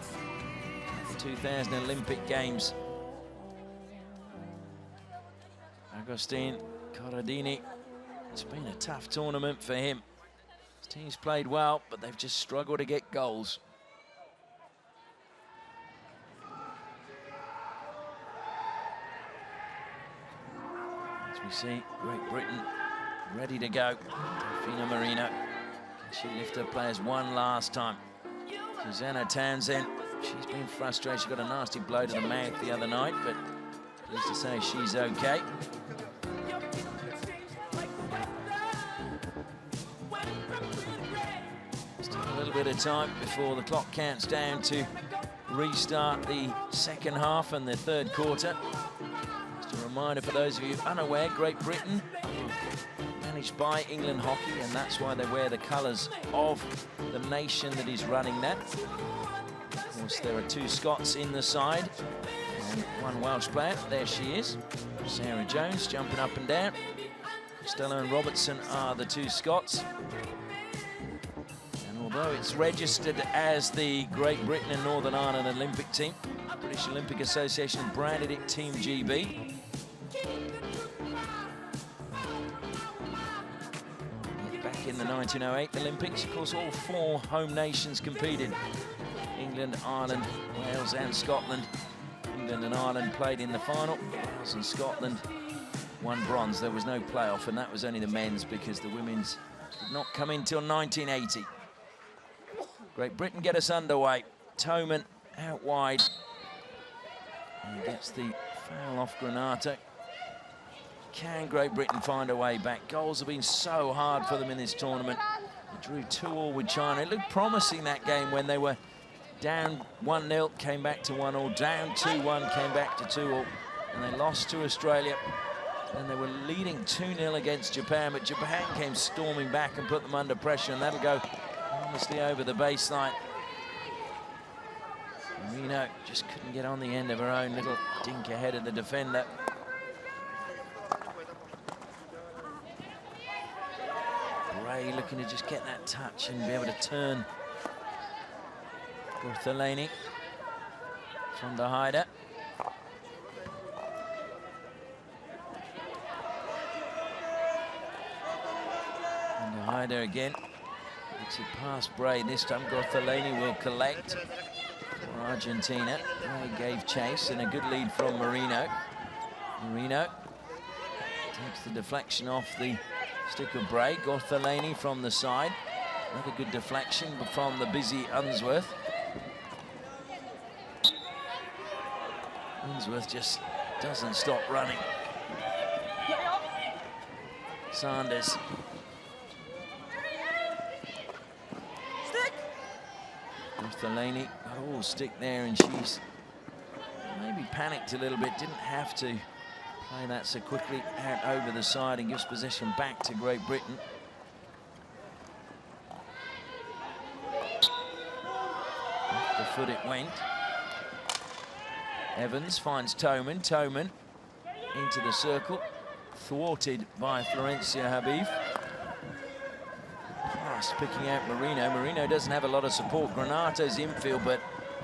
at the 2000 Olympic Games. Agustin Corradini, it's been a tough tournament for him. His team's played well, but they've just struggled to get goals. As we see Great Britain ready to go. Delfina Marino, she lifted her players one last time. Susanna Townsend, she's been frustrated. She got a nasty blow to the mouth the other night, but pleased to say she's okay. Still a little bit of time before the clock counts down to restart the second half and the third quarter. Just a reminder for those of you unaware, Great Britain managed by England Hockey, and that's why they wear the colours of the nation that is running that. Of course, there are two Scots in the side and one Welsh player. There she is, Sarah Jones, jumping up and down. Stella and Robertson are the two Scots. And although it's registered as the Great Britain and Northern Ireland Olympic team, the British Olympic Association branded it Team GB. Back in the 1908 Olympics, of course, all four home nations competed. England, Ireland, Wales and Scotland. England and Ireland played in the final. Wales and Scotland won bronze. There was no playoff, and that was only the men's because the women's did not come in till 1980. Great Britain get us underway. Toman out wide. And he gets the foul off Granato. Can Great Britain find a way back? Goals have been so hard for them in this tournament. They drew 2-2 with China. It looked promising that game when they were down 1-0, came back to 1-1, down 2-1, came back to 2-2, and they lost to Australia. And they were leading 2-0 against Japan, but Japan came storming back and put them under pressure, and that'll go honestly over the baseline. Marino just couldn't get on the end of her own little dink ahead of the defender. Bray looking to just get that touch and be able to turn. Gorthelani from the hider. And the hider again. Makes it past Bray. This time Gorthelani will collect for Argentina. Bray gave chase and a good lead from Marino. Marino takes the deflection off the stick of Bray. Gorthelani from the side. Another good deflection from the busy Unsworth. Unsworth just doesn't stop running. Sanders. Gorthelani got all stick there, and she's maybe panicked a little bit, didn't have to play that so quickly out over the side, and gives possession back to Great Britain. Off the foot it went. Evans finds Toman. Toman into the circle, thwarted by Florencia Habib. Pass picking out Marino. Marino doesn't have a lot of support. Granato's infield, but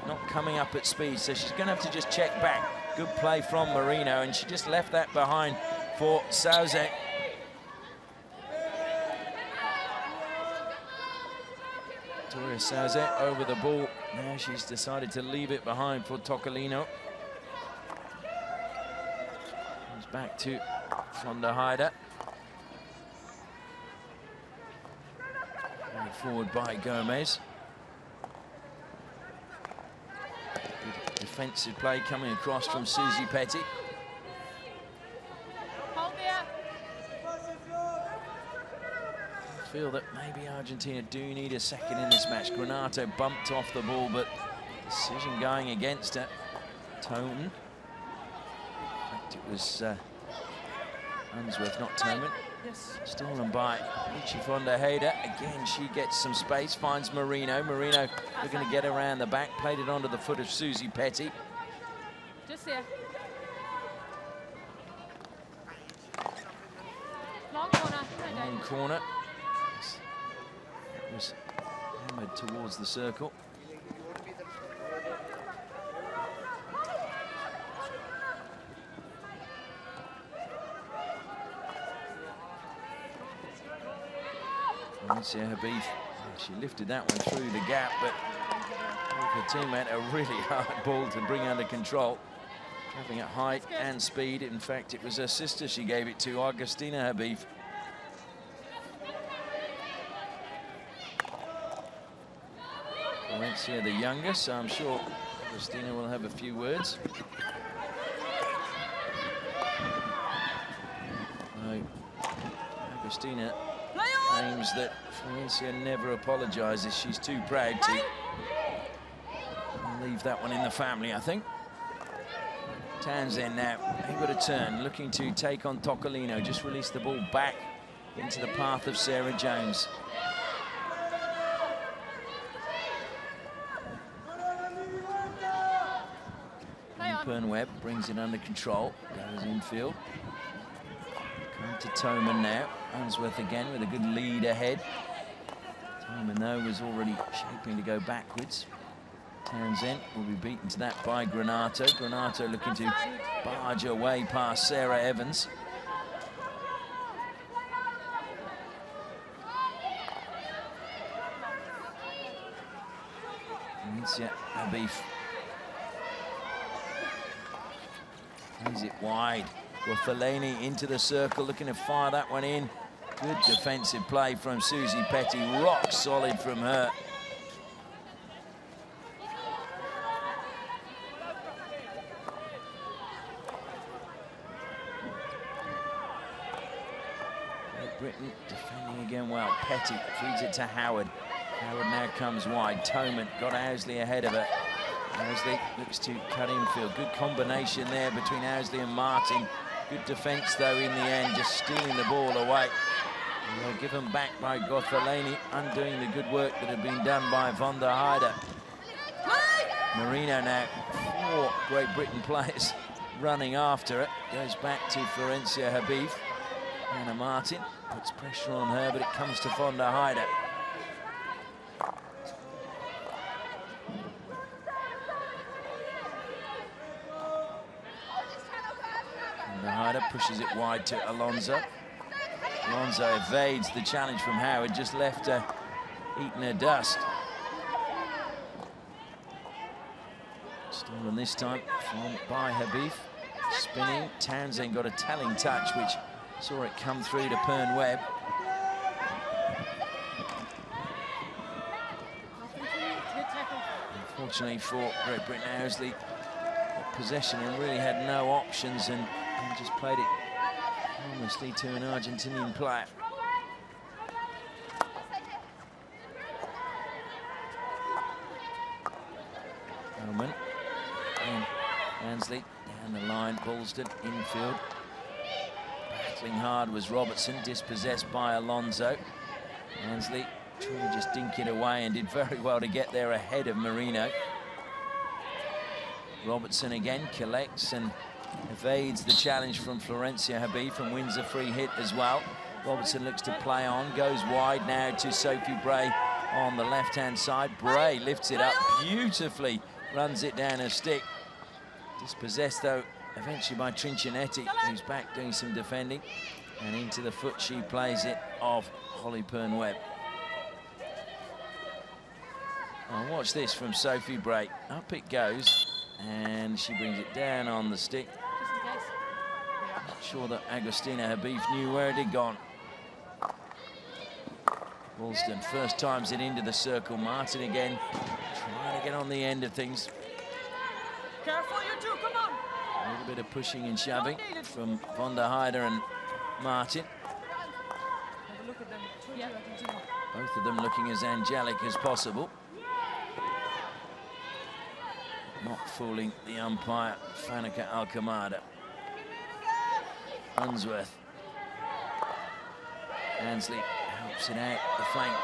not coming up at speed, so she's going to have to just check back. Good play from Marino, and she just left that behind for Changzhou. Victoria Changzhou over the ball. Now she's decided to leave it behind for Tocolino. Comes back to von der Heide. Going forward by Gomez. Good defensive play coming across from Susie Petty. I feel that maybe Argentina do need a second in this match. Granato bumped off the ball, but decision going against her. Toman. In fact, it was Unsworth, not Toman. Yes. Stolen by Ichi von der Heide. Again, she gets some space, finds Marino. Marino looking to get around the back, played it onto the foot of Susie Petty. Just here. Long corner. Long corner. It was hammered towards the circle. Valencia Habib, she lifted that one through the gap, but her teammate a really hard ball to bring under control. Traveling at height and speed. In fact, it was her sister she gave it to, Argentina Habib. Valencia the younger, so I'm sure Argentina will have a few words. No, Argentina claims that Valencia never apologizes. She's too proud to. Leave that one in the family, I think. Townsend now able to turn, looking to take on Tocolino. Just release the ball back into the path of Sarah Jones. Webb brings it under control, goes infield. Come to Toman now. Unsworth again with a good lead ahead. Toman, though, was already shaping to go backwards. Townsend will be beaten to that by Granato. Granato looking to barge her way past Sarah Evans. Valencia Habib plays it wide. Gorthaleni into the circle, looking to fire that one in. Good defensive play from Susie Petty, rock solid from her. Great Britain defending again well. Petty feeds it to Howard. Howard now comes wide. Toman got Owsley ahead of her. Owsley looks to cut infield. Good combination there between Owsley and Martin. Good defence, though, in the end, just stealing the ball away. And they're given back by Gorthaleni, undoing the good work that had been done by von der Heide. Marino now, 4 Great Britain players running after it. Goes back to Florencia Habib. Anna Martin puts pressure on her, but it comes to von der Heide. Pushes it wide to Alonso. Alonso evades the challenge from Howard, just left her eating her dust. Stolen this time by Habib. Spinning, Townsend got a telling touch, which saw it come through to Pern Webb. Unfortunately for Great Britain, Owsley got possession and really had no options and just played it harmlessly to an Argentinian player. Bowman and Ansley down the line, Ballston infield. Battling hard was Robertson, dispossessed by Alonso. Ansley trying to just dink it away and did very well to get there ahead of Marino. Robertson again collects and evades the challenge from Florencia Habib and wins a free hit as well. Robertson looks to play on, goes wide now to Sophie Bray on the left-hand side. Bray lifts it up beautifully, runs it down her stick. Dispossessed, though, eventually by Trinchinetti, who's back doing some defending. And into the foot she plays it of Holly Pern-Webb. Oh, watch this from Sophie Bray. Up it goes, and she brings it down on the stick. Not sure that Agustina Habib knew where it had gone. Woolston first times it into the circle. Martin again, trying to get on the end of things. Careful, you two, come on. A little bit of pushing and shoving from von der Heide and Martin. Have a look at them. Yeah. Both of them looking as angelic as possible. Not fooling the umpire, Fanica Alcamada. Unsworth. Ansley helps it out the flank.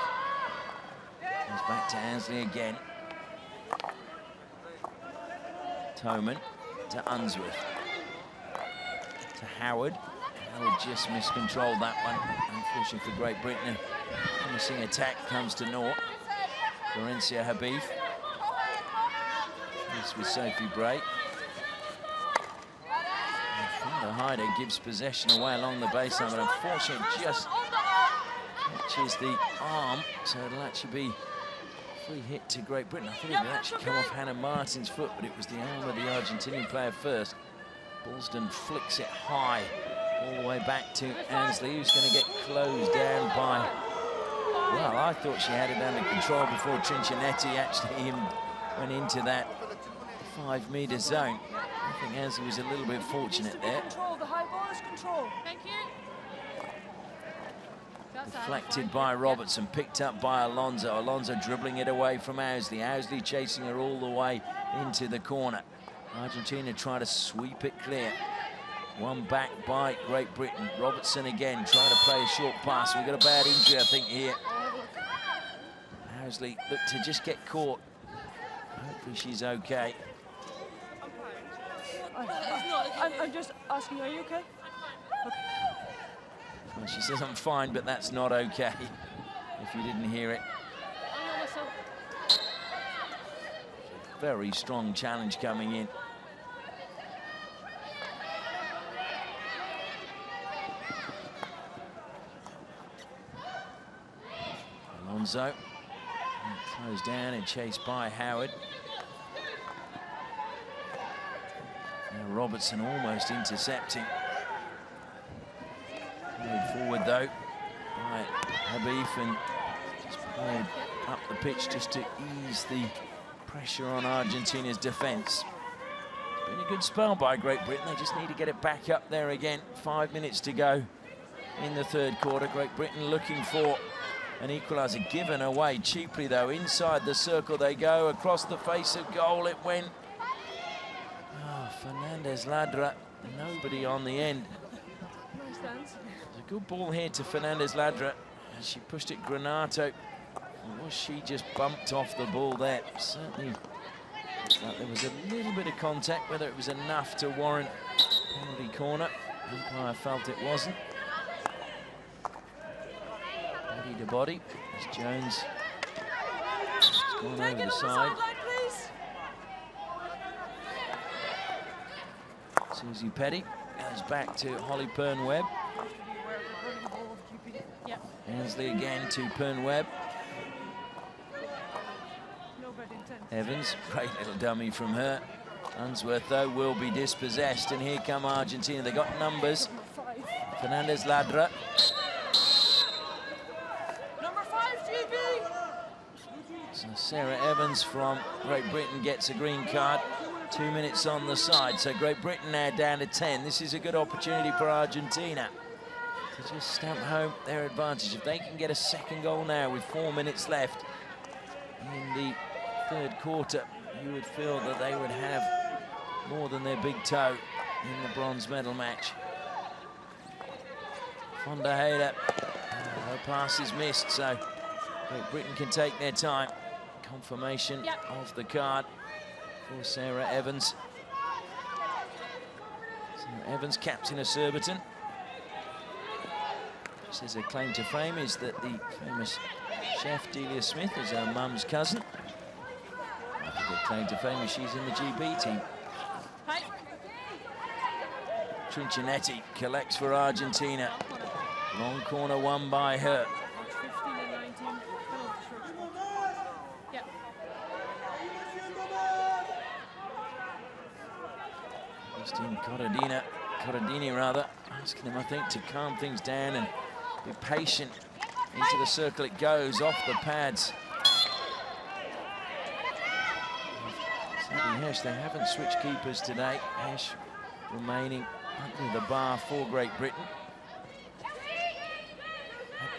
Goes back to Ansley again. Toman to Unsworth. To Howard. Howard just miscontrolled that one. Unfortunately for Great Britain, a promising attack comes to naught. Florencia Habib. This with Sophie Bray. Von der Heide gives possession away along the baseline, but unfortunately just catches the arm, so it'll actually be a free hit to Great Britain. I think it would actually come off Hannah Martin's foot, but it was the arm of the Argentinian player first. Ballston flicks it high all the way back to Ansley, who's going to get closed down by... Well, I thought she had it under control before Trinchinetti actually went into that 5-meter zone. I think Ansley was a little bit fortunate there. Control, the high ball is control. Thank you. Deflected by Robertson, picked up by Alonso. Alonso dribbling it away from Owsley. Owsley chasing her all the way into the corner. Argentina trying to sweep it clear. One back by Great Britain. Robertson again trying to play a short pass. We've got a bad injury, I think, here. Owsley looked to just get caught. Hopefully she's okay. I'm just asking, are you okay? Well, she says I'm fine, but that's not okay, if you didn't hear it. Very strong challenge coming in. Alonso closed down and chased by Howard. Now Robertson almost intercepting. Moved forward though by Habib and just played up the pitch just to ease the pressure on Argentina's defence. It's been a good spell by Great Britain. They just need to get it back up there again. 5 minutes to go in the third quarter. Great Britain looking for an equaliser, given away cheaply though. Inside the circle they go, across the face of goal it went. Oh, Fernandez Ladra, nobody on the end. Nice dance. A good ball here to Fernandez Ladra, and she pushed it Granato. Or was she just bumped off the ball there? Certainly looks like there was a little bit of contact. Whether it was enough to warrant penalty corner, umpire felt it wasn't. Body to body as Jones has gone over the side. Susie Petty goes back to Holly Pern-Webb. Yep. Ansley again to Pern-Webb. Evans, great little dummy from her. Unsworth, though, will be dispossessed, and here come Argentina. They got numbers. Fernandez Ladra. Number 5, GB. So Sarah Evans from Great Britain gets a green card. 2 minutes on the side, so Great Britain now down to 10. This is a good opportunity for Argentina to just stamp home their advantage. If they can get a second goal now with 4 minutes left in the third quarter, you would feel that they would have more than their big toe in the bronze medal match. Von der Heide, her pass is missed, so Great Britain can take their time. Confirmation of the card for Sarah Evans. Sarah Evans, captain of Surbiton. She says her claim to fame is that the famous chef Delia Smith is her mum's cousin. I think her claim to fame is she's in the GB team. Trinchinetti collects for Argentina. Long corner won by her. 15 and 19. Yep. Christine Corradini rather, asking him, I think, to calm things down and be patient. Into the circle it goes, off the pads. Hesh, they haven't switched keepers today. Hesh remaining under the bar for Great Britain.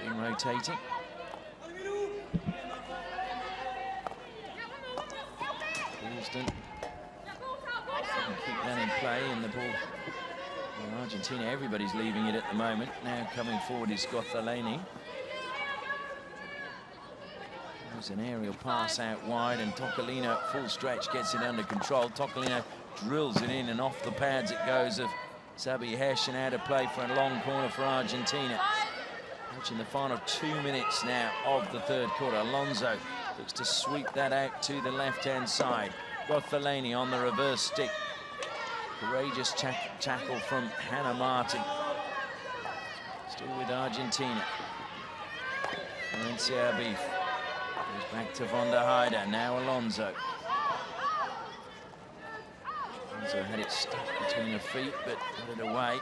They've been rotating. Alston keep that in play, and the ball. Well, Argentina, everybody's leaving it at the moment. Now coming forward is Gothelani. There's an aerial pass out wide, and Toccolino at full stretch gets it under control. Toccolino drills it in, and off the pads it goes of Sabi Hesh, and out of play for a long corner for Argentina. Watching the final 2 minutes now of the third quarter. Alonso looks to sweep that out to the left-hand side. Gothelani on the reverse stick. Courageous tackle from Hannah Martin. Still with Argentina. Valencia Beef. Goes back to von der Heide, now Alonso. Alonso had it stuck between her feet, but got it away.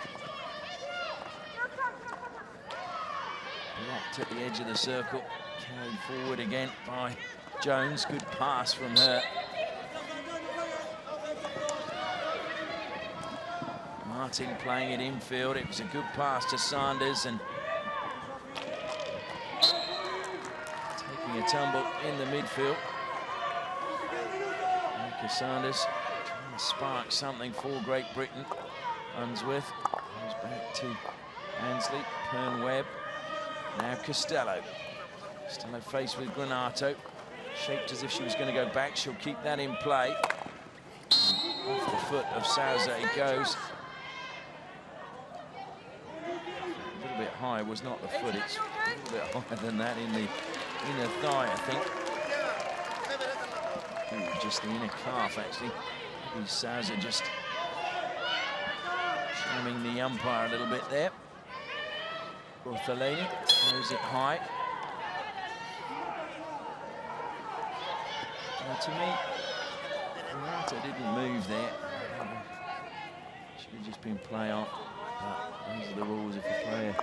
Blocked at the edge of the circle, carried forward again by Jones. Good pass from her. Martin playing it infield. It was a good pass to Sanders, and taking a tumble in the midfield. Mika Sanders trying to spark something for Great Britain. Unsworth goes back to Ansley. Pern-Webb. Now Costello. Costello faced with Granato. Shaped as if she was going to go back. She'll keep that in play. Off the foot of Sousa it goes. A little bit high, was not the foot. It's a little bit higher than that in the inner thigh, I think. Ooh, just the inner calf, actually. Maybe Sousa just shamming the umpire a little bit there. Ortholani throws it high. To me, Renata didn't move there. Should have just been play on. But those are the rules if a player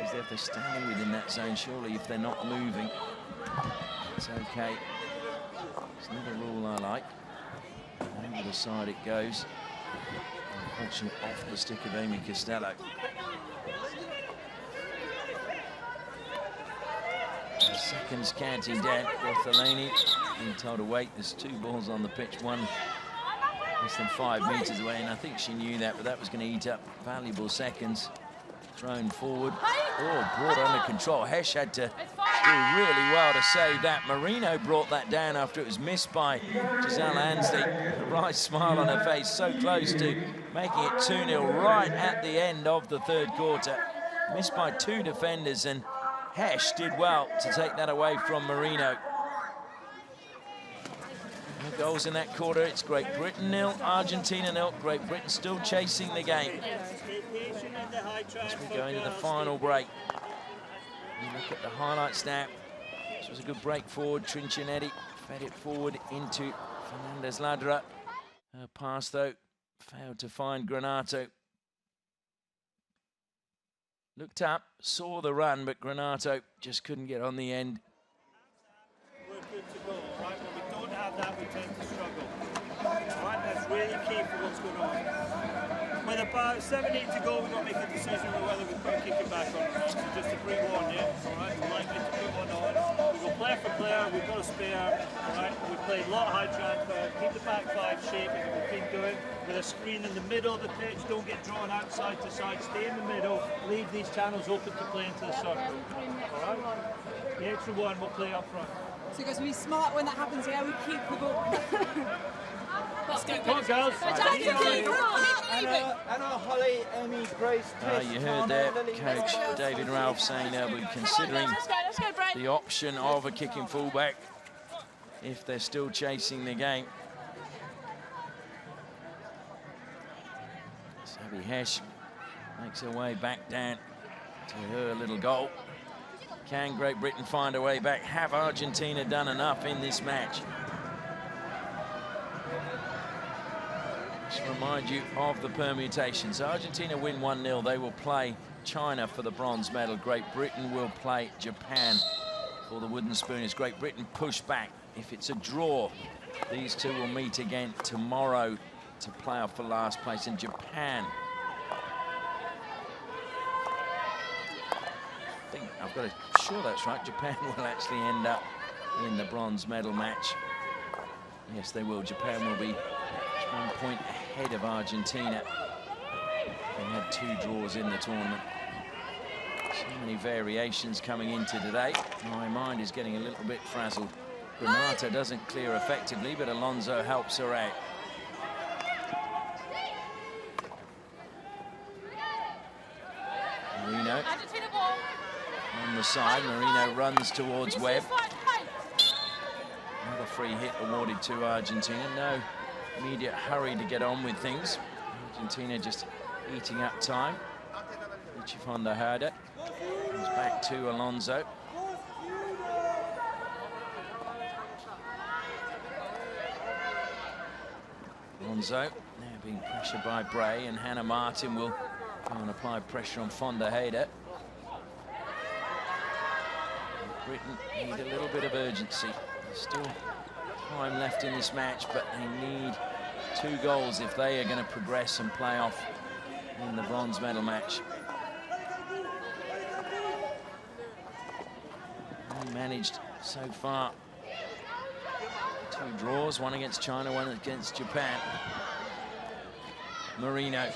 is there. If they're standing within that zone, surely if they're not moving, it's okay. It's not a rule I like. Over the side it goes. Unfortunately, off the stick of Amy Costello. Seconds counting down. Ortholani being told to wait. There's 2 balls on the pitch, one less than 5 meters away, and I think she knew that, but that was going to eat up valuable seconds. Thrown forward. Oh, brought under control. Hesh had to do really well to save that. Marino brought that down after it was missed by Giselle Ansley. A right smile on her face, so close to making it 2-0 right at the end of the third quarter. Missed by 2 defenders, and Hesh did well to take that away from Marino. No goals in that quarter. It's Great Britain 0, Argentina 0. Great Britain still chasing the game as we go into the final break. You look at the highlights now. This was a good break forward. Trinchinetti fed it forward into Fernandez Ladra. Her pass, though, failed to find Granato. Looked up, saw the run, but Granato just couldn't get on the end. We're good to go, right? When we don't have that, we tend to struggle. Right? That's really key for what's going on. With about 7-8 to go, we've got to make a decision on whether we put a kick it back on or not. So just to pre-warn you, all right? We're likely to put one on. We go player for player, we've got a spare, all right? We played a lot of high transfer, keep the back 5 shape, as we've been doing. With a screen in the middle of the pitch, don't get drawn out side to side, stay in the middle, leave these channels open to play into the circle. All right? The extra one will play up front. So you guys will be smart when that happens, yeah? We keep the ball. Come on, girls. Anna, Holly, Amy, Grace, You heard there, Coach David Ralph saying we're considering the option of a kicking fullback if they're still chasing the game. Sabi Hesh makes her way back down to her little goal. Can Great Britain find a way back? Have Argentina done enough in this match? Just remind you of the permutations. Argentina win 1-0. They will play China for the bronze medal. Great Britain will play Japan for the wooden spoon. As Great Britain push back, if it's a draw, these two will meet again tomorrow to play off for last place. In Japan, sure that's right, Japan will actually end up in the bronze medal match. Yes, they will. Japan will be 1 point ahead of Argentina. They had 2 draws in the tournament. So many variations coming into today. My mind is getting a little bit frazzled. Granata doesn't clear effectively, but Alonso helps her out. Marino on the side. Marino runs towards Webb. Another free hit awarded to Argentina. No immediate hurry to get on with things. Argentina just eating up time. Richie van der Heide comes back to Alonso. Alonso now being pressured by Bray, and Hannah Martin will go and apply pressure on van der Heide. Britain need a little bit of urgency. There's still time left in this match, but they need 2 goals if they are going to progress and play off in the bronze medal match. They managed so far 2 draws, 1 against China, 1 against Japan. Marino,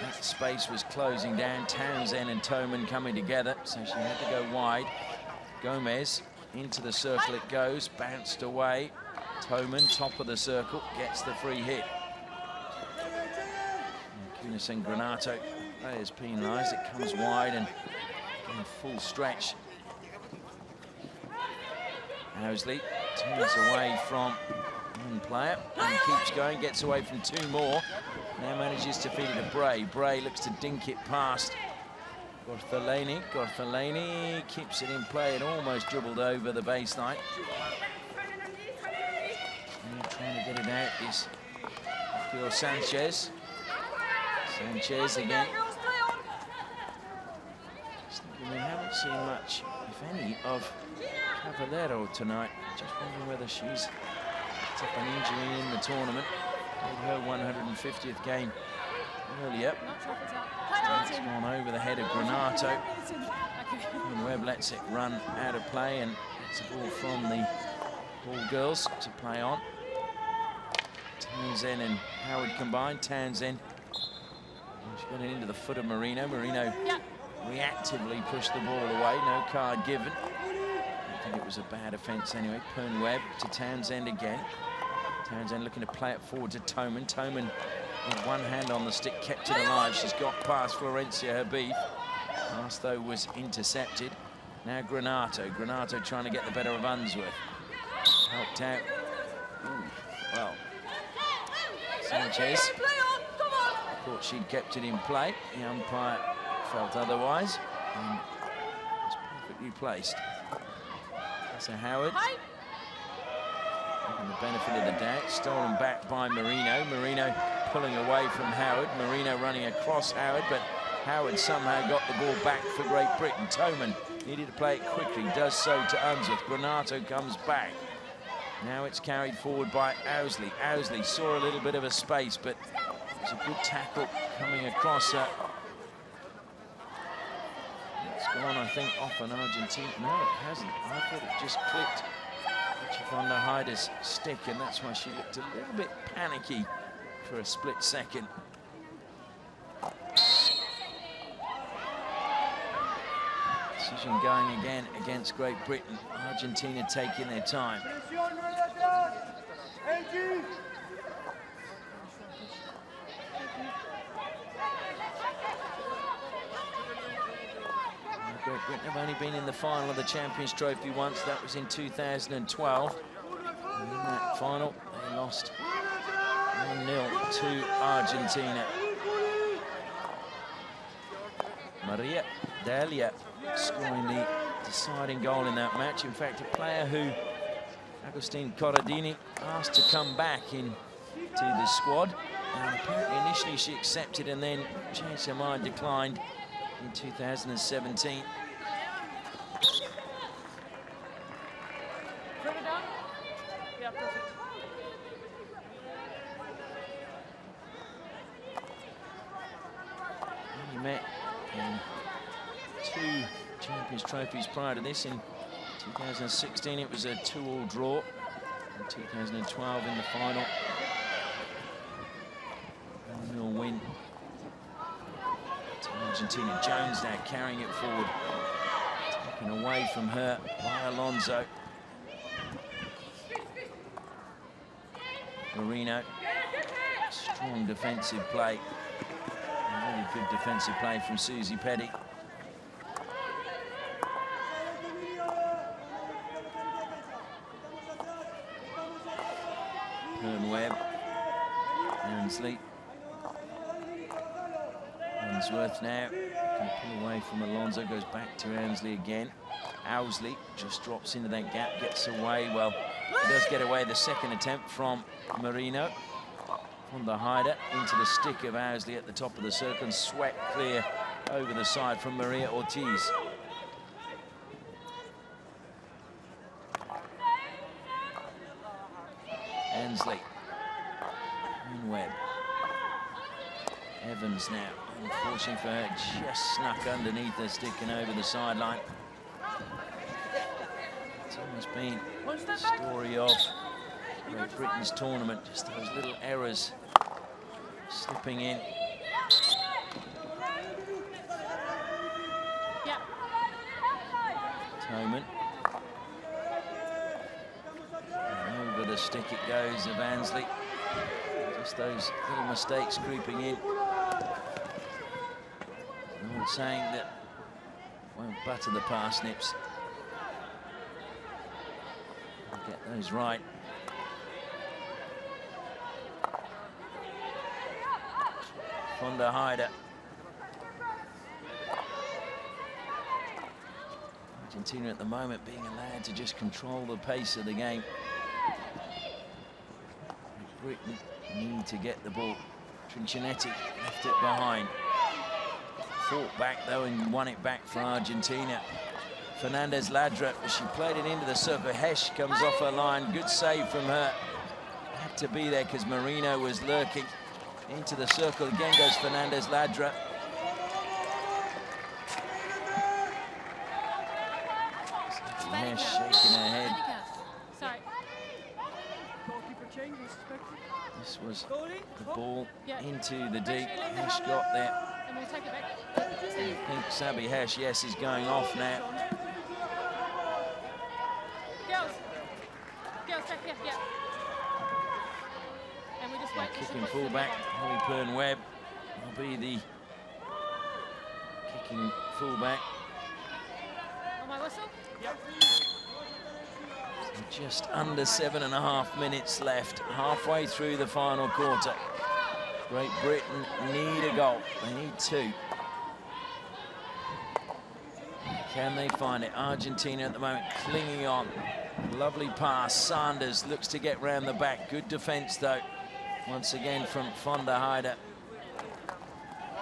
that space was closing down. Townsend and Toman coming together, so she had to go wide. Gomez into the circle it goes, bounced away. Toman, top of the circle, gets the free hit. And Kunis and Granato players penalised. It comes wide and in full stretch. Owsley turns away from 1 player and keeps going, gets away from 2 more. Now manages to feed it to Bray. Bray looks to dink it past Gorthaleni. Gorthaleni keeps it in play. It almost dribbled over the baseline. And trying to get it out is Phil Sanchez. Sanchez again. Just thinking we haven't seen much, if any, of Cavallero tonight. Just wondering whether she's picked up an injury in the tournament. Played her 150th game earlier. It's gone over the head of Granato. And Webb lets it run out of play, and it's a ball from the Ball girls to play on. Townsend and Howard combined. Townsend, she got it into the foot of Marino. Marino reactively pushed the ball away. No card given. I think it was a bad offence anyway. Pern Webb to Townsend again. Townsend looking to play it forward to Toman. Toman with one hand on the stick kept it alive. She's got past Florencia Habib. Pass though was intercepted. Now Granato. Granato trying to get the better of Unsworth. Helped out. Ooh, well. Sanchez thought she'd kept it in play. The umpire felt otherwise. And it's perfectly placed. So Howard, having the benefit of the doubt, stolen back by Marino. Marino pulling away from Howard. Marino running across Howard, but Howard somehow got the ball back for Great Britain. Toman needed to play it quickly, does so to Unsworth. Granato comes back. Now it's carried forward by Owsley. Owsley saw a little bit of a space, but it was a good tackle coming across her. It's gone, I think, off an Argentina. No, it hasn't. I thought it just clipped Richie van der Heide's stick, and that's why she looked a little bit panicky for a split second. Decision going again against Great Britain. Argentina taking their time. Great Britain have only been in the final of the Champions Trophy once. That was in 2012. And in that final, they lost 1-0 to Argentina. Maria Delia scoring the deciding goal in that match. In fact, a player who Agustin Corradini asked to come back into the squad. And apparently initially she accepted and then changed her mind, declined in 2017. Further down? Yeah, perfect. He met in 2 Champions Trophies prior to this. In 2016 it was a 2-2 draw. In 2012 in the final, 1-0 win to Argentina. Jones now carrying it forward, taken away from her by Alonso. Marino, strong defensive play. Really good defensive play from Susie Petty. Webb, Ansley, Ainsworth now can pull away from Alonso, goes back to Ansley again. Owsley just drops into that gap, gets away. Well, he does get away the second attempt from Marino. On the hider into the stick of Owsley at the top of the circle and swept clear over the side from Maria Ortiz. Ansley. Webb. Evans now, unfortunately for her, just snuck underneath her, sticking over the sideline. It's almost been the story of Great Britain's tournament, just those little errors slipping in. Toman. And over the stick it goes of Ansley. Just those little mistakes creeping in. No one saying that won't butter the parsnips. We'll get those right. Fonda Hyder. Argentina at the moment being allowed to just control the pace of the game. Britain need to get the ball. Trinchinetti left it behind. Fought back though and won it back for Argentina. Fernandez Ladra, she played it into the circle. Hesh comes off her line. Good save from her. Had to be there because Marino was lurking. Into the circle again goes Fernandez Ladra. Hesh shaking her head. Sorry. This was the ball into the deep. Hesh got there. And we'll take it back. I think Sabi Hesh, yes, is going off now. Girls. Girls back here, yeah. And we just wait. Kicking fullback, Holly Pern-Webb will be the kicking fullback. On my whistle? Yep. Just under 7.5 minutes left, halfway through the final quarter. Great Britain need a goal. They need 2. Can they find it? Argentina at the moment clinging on. Lovely pass. Sanders looks to get round the back. Good defence though. Once again from Fonda Hyder.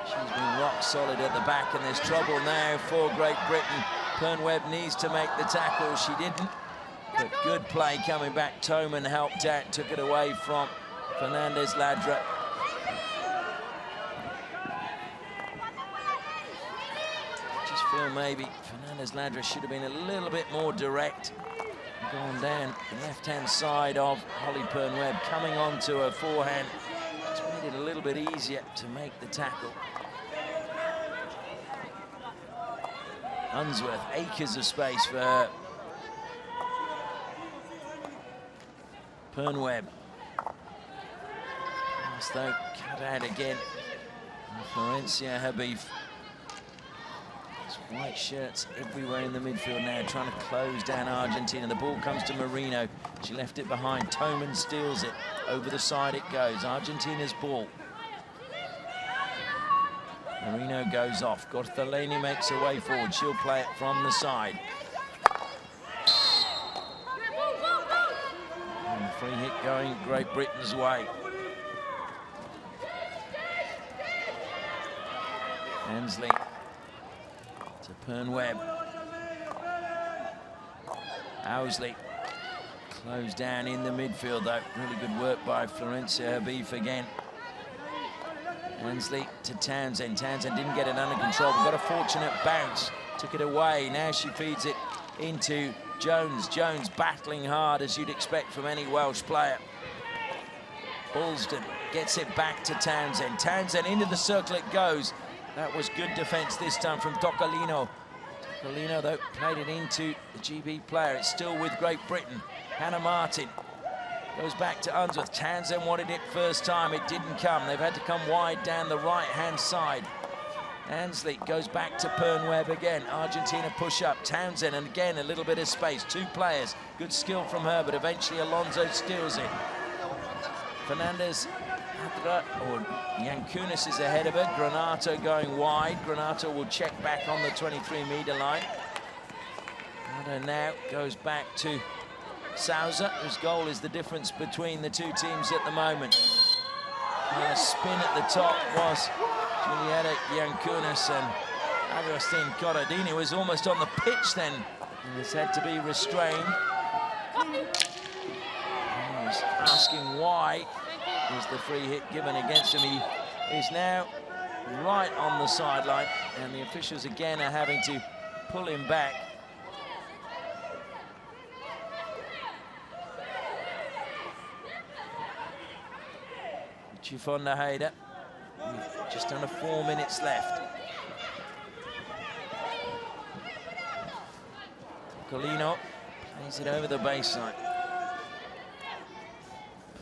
She's been rock solid at the back, and there's trouble now for Great Britain. Pern-Webb needs to make the tackle. She didn't. But good play coming back. Toman helped out, took it away from Fernandez Ladra. I just feel maybe Fernandez Ladra should have been a little bit more direct. Gone down the left-hand side of Holly Pern-Webb, coming on to her forehand. It's made it a little bit easier to make the tackle. Unsworth, acres of space for her. Pern-Webb. As though cut out again. And Florencia Habib. There's white shirts everywhere in the midfield now, trying to close down Argentina. The ball comes to Marino. She left it behind. Toman steals it. Over the side it goes. Argentina's ball. Marino goes off. Gortolini makes her way forward. She'll play it from the side. And free hit going Great Britain's way. Ansley to Pern-Webb. Owsley closed down in the midfield though. Really good work by Florencia Habib again. Ansley to Townsend. Townsend didn't get it under control, but got a fortunate bounce. Took it away. Now she feeds it into Jones. Jones battling hard, as you'd expect from any Welsh player. Alston gets it back to Townsend. Townsend into the circle it goes. That was good defence this time from Toccolino. Toccolino, though, played it into the GB player. It's still with Great Britain. Hannah Martin goes back to Unsworth. Townsend wanted it first time. It didn't come. They've had to come wide down the right-hand side. Ansley goes back to Pern-Webb again. Argentina push up. Townsend, and again, a little bit of space. Two players. Good skill from her, but eventually Alonso steals it. Fernandez, or Yankunis is ahead of her. Granato going wide. Granato will check back on the 23-metre line. Granato now goes back to Sousa, whose goal is the difference between the two teams at the moment. And a spin at the top was Julieta Yankunis, and Agustin Corradini was almost on the pitch then. He was had to be restrained. He was asking why was the free hit given against him. He is now right on the sideline, and the officials again are having to pull him back. Chifonda Hader, just under 4 minutes left. Colino plays it over the baseline.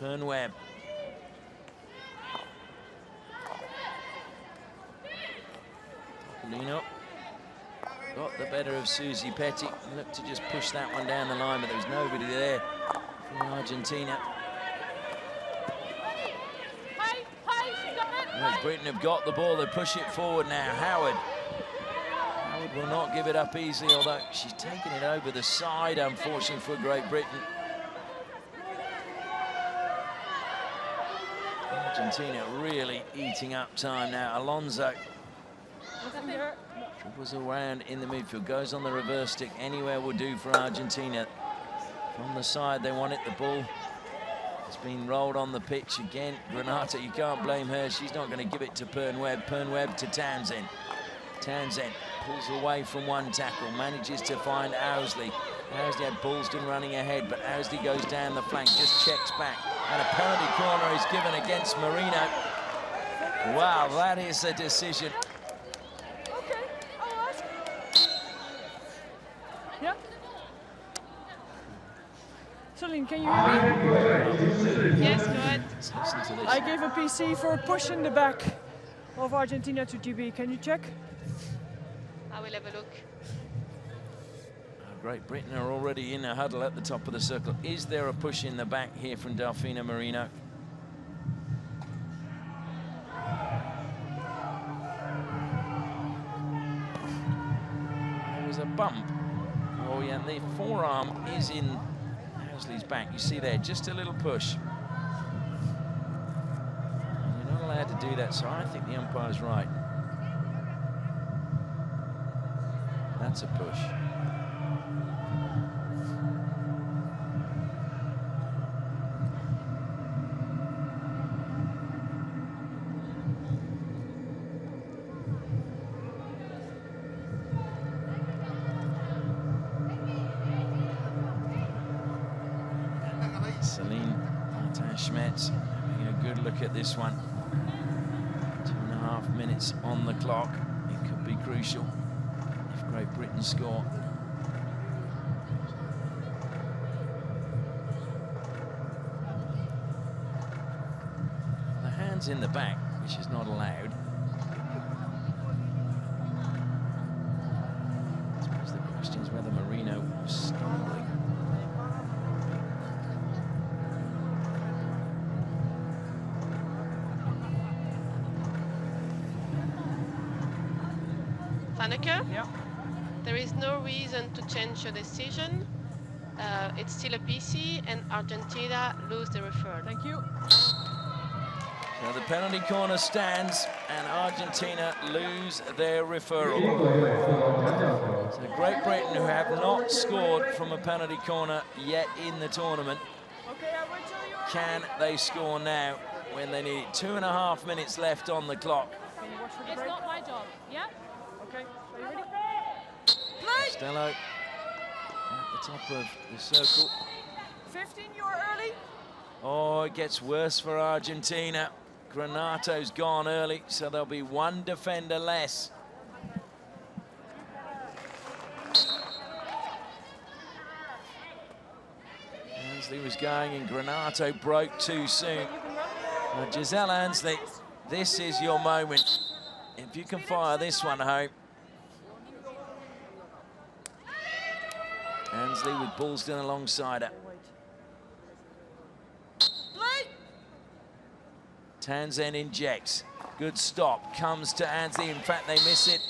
Pern-Webb. Colino got the better of Susie Petty. Looked to just push that one down the line, but there was nobody there from Argentina. Britain have got the ball, they push it forward now. Howard will not give it up easily, although she's taken it over the side, unfortunately for Great Britain. Argentina really eating up time now. Alonso dribbles around in the midfield, goes on the reverse stick. Anywhere will do for Argentina. From the side, they want it, the ball. It's been rolled on the pitch again. Granata, you can't blame her. She's not going to give it to Pern-Webb. Pern-Webb to Townsend. Townsend pulls away from one tackle, manages to find Owsley. Owsley had Bullston running ahead, but Owsley goes down the flank, just checks back. And a penalty corner is given against Marino. Wow, that is a decision. Okay, I'll ask. Yeah? Celine, can you hear me? Yes, go ahead. Let's listen to this. I gave a PC for a push in the back of Argentina to GB. Can you check? I will have a look. Great Britain are already in a huddle at the top of the circle. Is there a push in the back here from Delfina Marino? There was a bump. Oh yeah, the forearm is in Owsley's back. You see there, just a little push. You're not allowed to do that, so I think the umpire's right. That's a push. Celine Schmetz having a good look at this one. 2.5 minutes on the clock. It could be crucial if Great Britain score. The hand's in the back, which is not allowed. I suppose the question is whether Marino was stumbling. Franeker. Yeah. There is no reason to change your decision. It's still a PC, and Argentina lose the referral. Thank you. So the penalty corner stands, and Argentina lose their referral. So Great Britain, who have not scored from a penalty corner yet in the tournament, Okay, I wait till you are. can they score now when they need 2.5 minutes left on the clock? Can you watch for the It's break? not my job, yeah? Okay, are you ready? Costello at the top of the circle. 15, you are early. Oh, it gets worse for Argentina. Granato's gone early, so there'll be one defender less. Ansley was going and Granato broke too soon. Giselle Ansley, this is your moment. If you can fire this one home. Ansley with Bullsden alongside her. Tanzen injects. Good stop. Comes to Ansley. In fact, they miss it.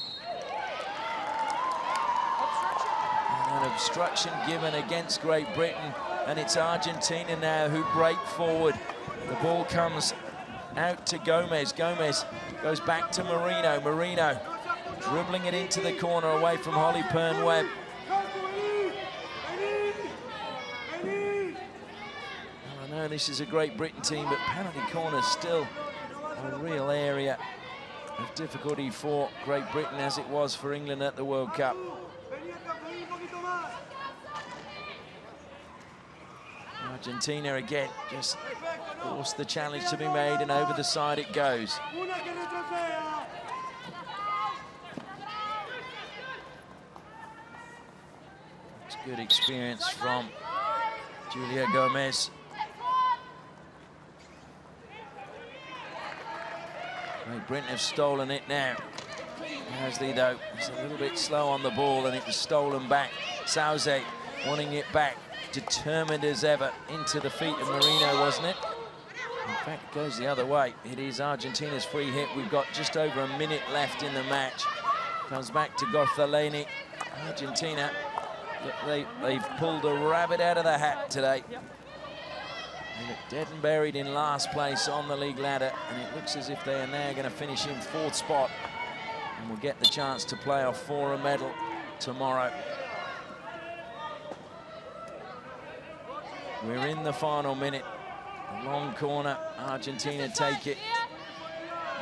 And an obstruction given against Great Britain. And it's Argentina now who break forward. The ball comes out to Gomez. Gomez goes back to Marino. Marino dribbling it into the corner away from Holly Pern-Webb. I know this is a Great Britain team, but penalty corner still a real area of difficulty for Great Britain, as it was for England at the World Cup. Argentina again just forced the challenge to be made, and over the side it goes. It's good experience from Julia Gomez. Great Britain have stolen it now. Ansley, though, is a little bit slow on the ball, and it was stolen back. Sauze wanting it back, determined as ever, into the feet of Marino, wasn't it? In fact, it goes the other way. It is Argentina's free hit. We've got just over a minute left in the match. Comes back to Gothaleni. Argentina, they've pulled a rabbit out of the hat today. They look dead and buried in last place on the league ladder, and it looks as if they are now going to finish in 4th spot and will get the chance to play off for a medal tomorrow. We're in the final minute. The long corner, Argentina take it.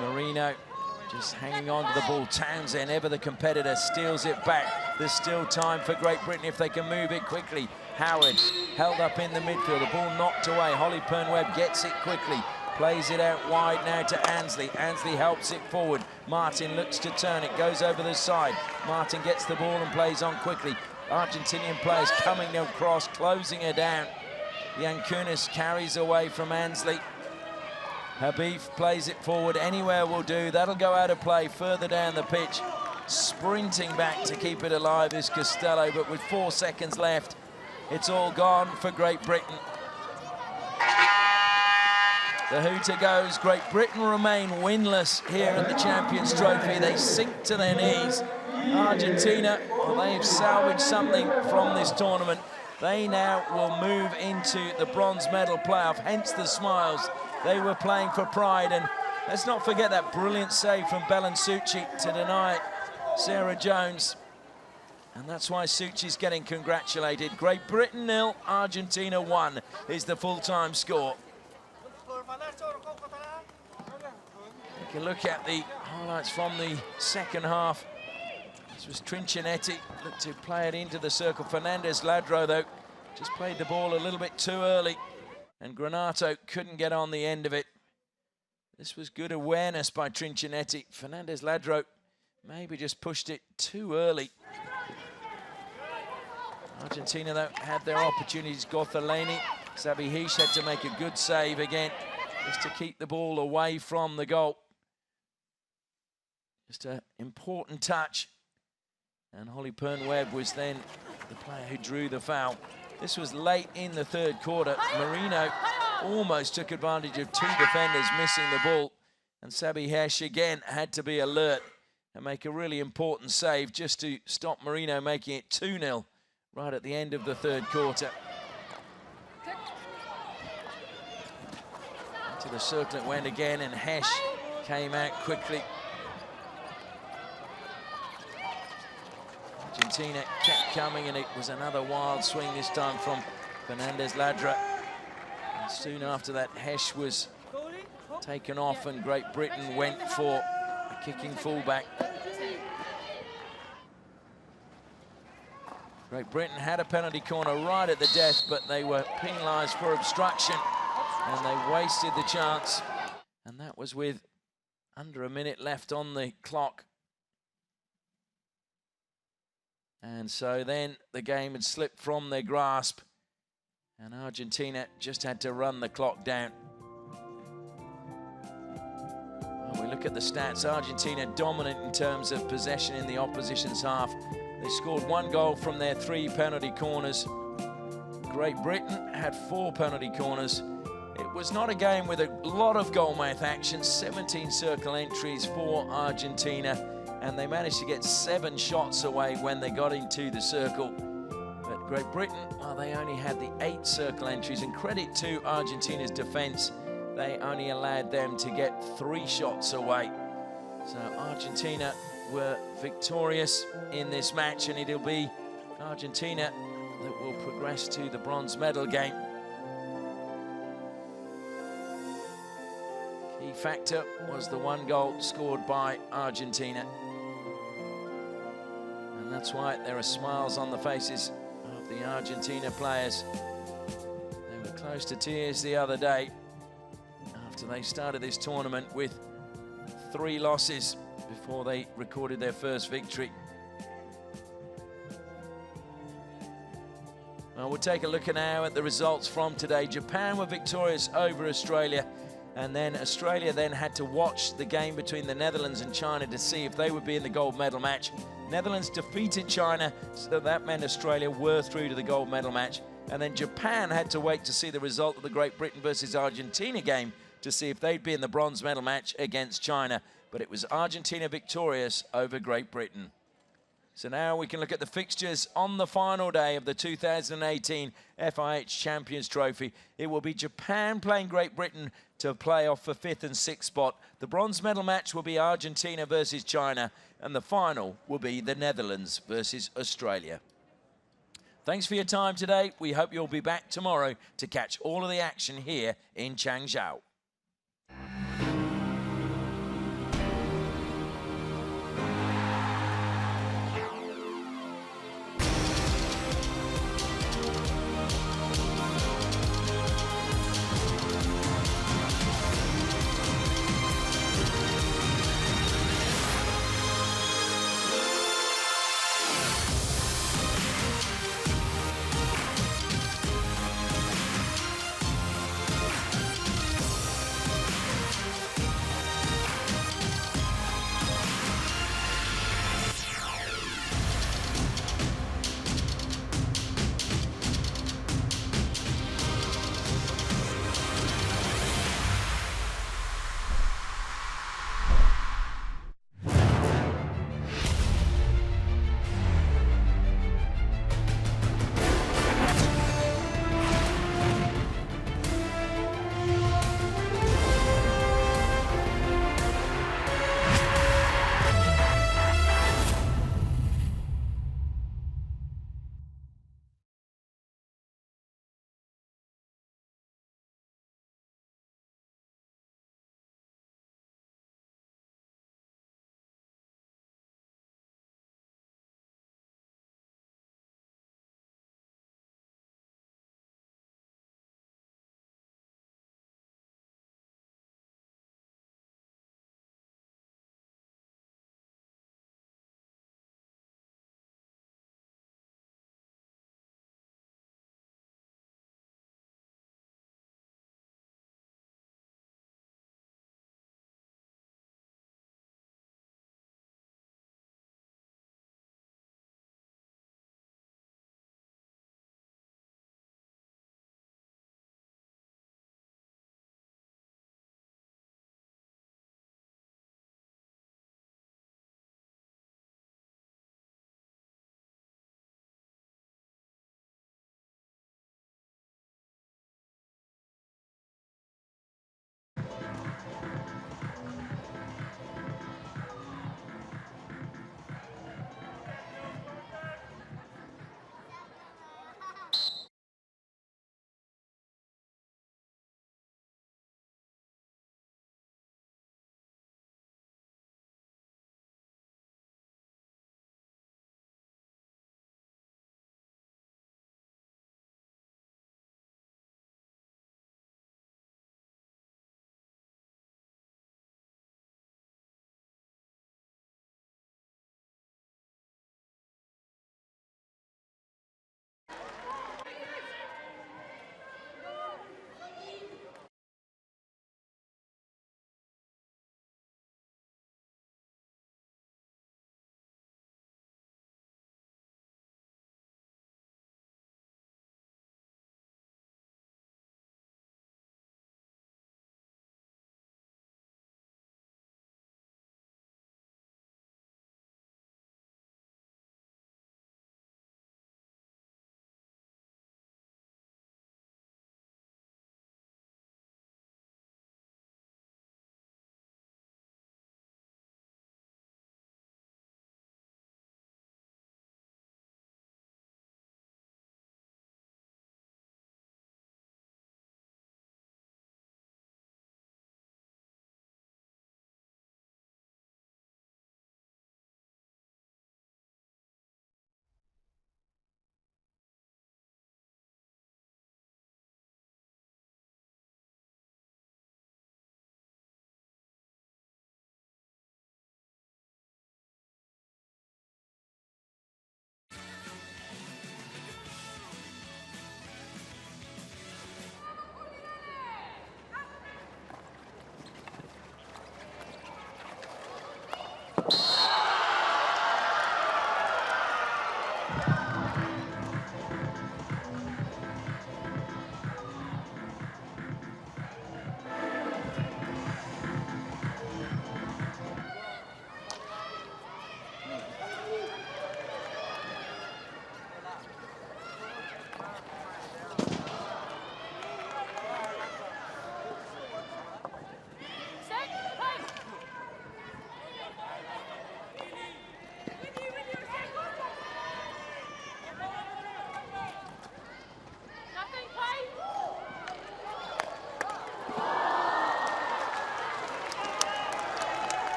Marino just hanging on to the ball. Townsend, ever the competitor, steals it back. There's still time for Great Britain if they can move it quickly. Howard held up in the midfield, the ball knocked away. Holly Pern-Webb gets it quickly, plays it out wide now to Ansley. Ansley helps it forward. Martin looks to turn it, goes over the side. Martin gets the ball and plays on quickly. Argentinian players coming across, closing her down. Yankunis carries away from Ansley. Habib plays it forward, anywhere will do. That'll go out of play further down the pitch. Sprinting back to keep it alive is Costello, but with 4 seconds left, it's all gone for Great Britain. The hooter goes. Great Britain remain winless here at the Champions Trophy. They sink to their knees. Argentina, well, they've salvaged something from this tournament. They now will move into the bronze medal playoff, hence the smiles. They were playing for pride, and let's not forget that brilliant save from Belensucci to deny Sarah Jones. And that's why Suchi's getting congratulated. Great Britain 0, Argentina 1 is the full-time score. Take a look at the highlights from the second half. This was Trinchinetti, looked to play it into the circle. Fernandez-Ladro, though, just played the ball a little bit too early, and Granato couldn't get on the end of it. This was good awareness by Trinchinetti. Fernandez-Ladro maybe just pushed it too early. Argentina, though, had their opportunities. Gothaleni, Sabihish had to make a good save again, just to keep the ball away from the goal. Just an important touch. And Holly Pern-Webb was then the player who drew the foul. This was late in the third quarter. Marino almost took advantage of 2 defenders missing the ball. And Sabihish again had to be alert and make a really important save just to stop Marino making it 2-0 right at the end of the third quarter. To the circle it went again, and Hesh came out quickly. Argentina kept coming, and it was another wild swing this time from Fernandez-Ladra. And soon after that, Hesh was taken off, and Great Britain went for a kicking fullback. Great Britain had a penalty corner right at the death, but they were penalised for obstruction, and they wasted the chance. And that was with under a minute left on the clock. And so then the game had slipped from their grasp, and Argentina just had to run the clock down. When we look at the stats, Argentina dominant in terms of possession in the opposition's half. They scored 1 goal from their 3 penalty corners. Great Britain had 4 penalty corners. It was not a game with a lot of goalmouth action. 17 circle entries for Argentina, and they managed to get 7 shots away when they got into the circle. But Great Britain, well, they only had the 8 circle entries, and credit to Argentina's defence, they only allowed them to get 3 shots away. So Argentina were victorious in this match, and it'll be Argentina that will progress to the bronze medal game. Key factor was the 1 goal scored by Argentina. And that's why there are smiles on the faces of the Argentina players. They were close to tears the other day after they started this tournament with 3 losses before they recorded their first victory. Well, we'll take a look now at the results from today. Japan were victorious over Australia, and then Australia then had to watch the game between the Netherlands and China to see if they would be in the gold medal match. Netherlands defeated China, so that meant Australia were through to the gold medal match. And then Japan had to wait to see the result of the Great Britain versus Argentina game to see if they'd be in the bronze medal match against China. But it was Argentina victorious over Great Britain. So now we can look at the fixtures on the final day of the 2018 FIH Champions Trophy. It will be Japan playing Great Britain to play off for 5th and 6th spot. The bronze medal match will be Argentina versus China, and the final will be the Netherlands versus Australia. Thanks for your time today. We hope you'll be back tomorrow to catch all of the action here in Changzhou.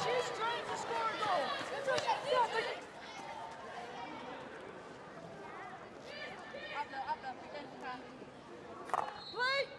She's trying to score a goal. Play!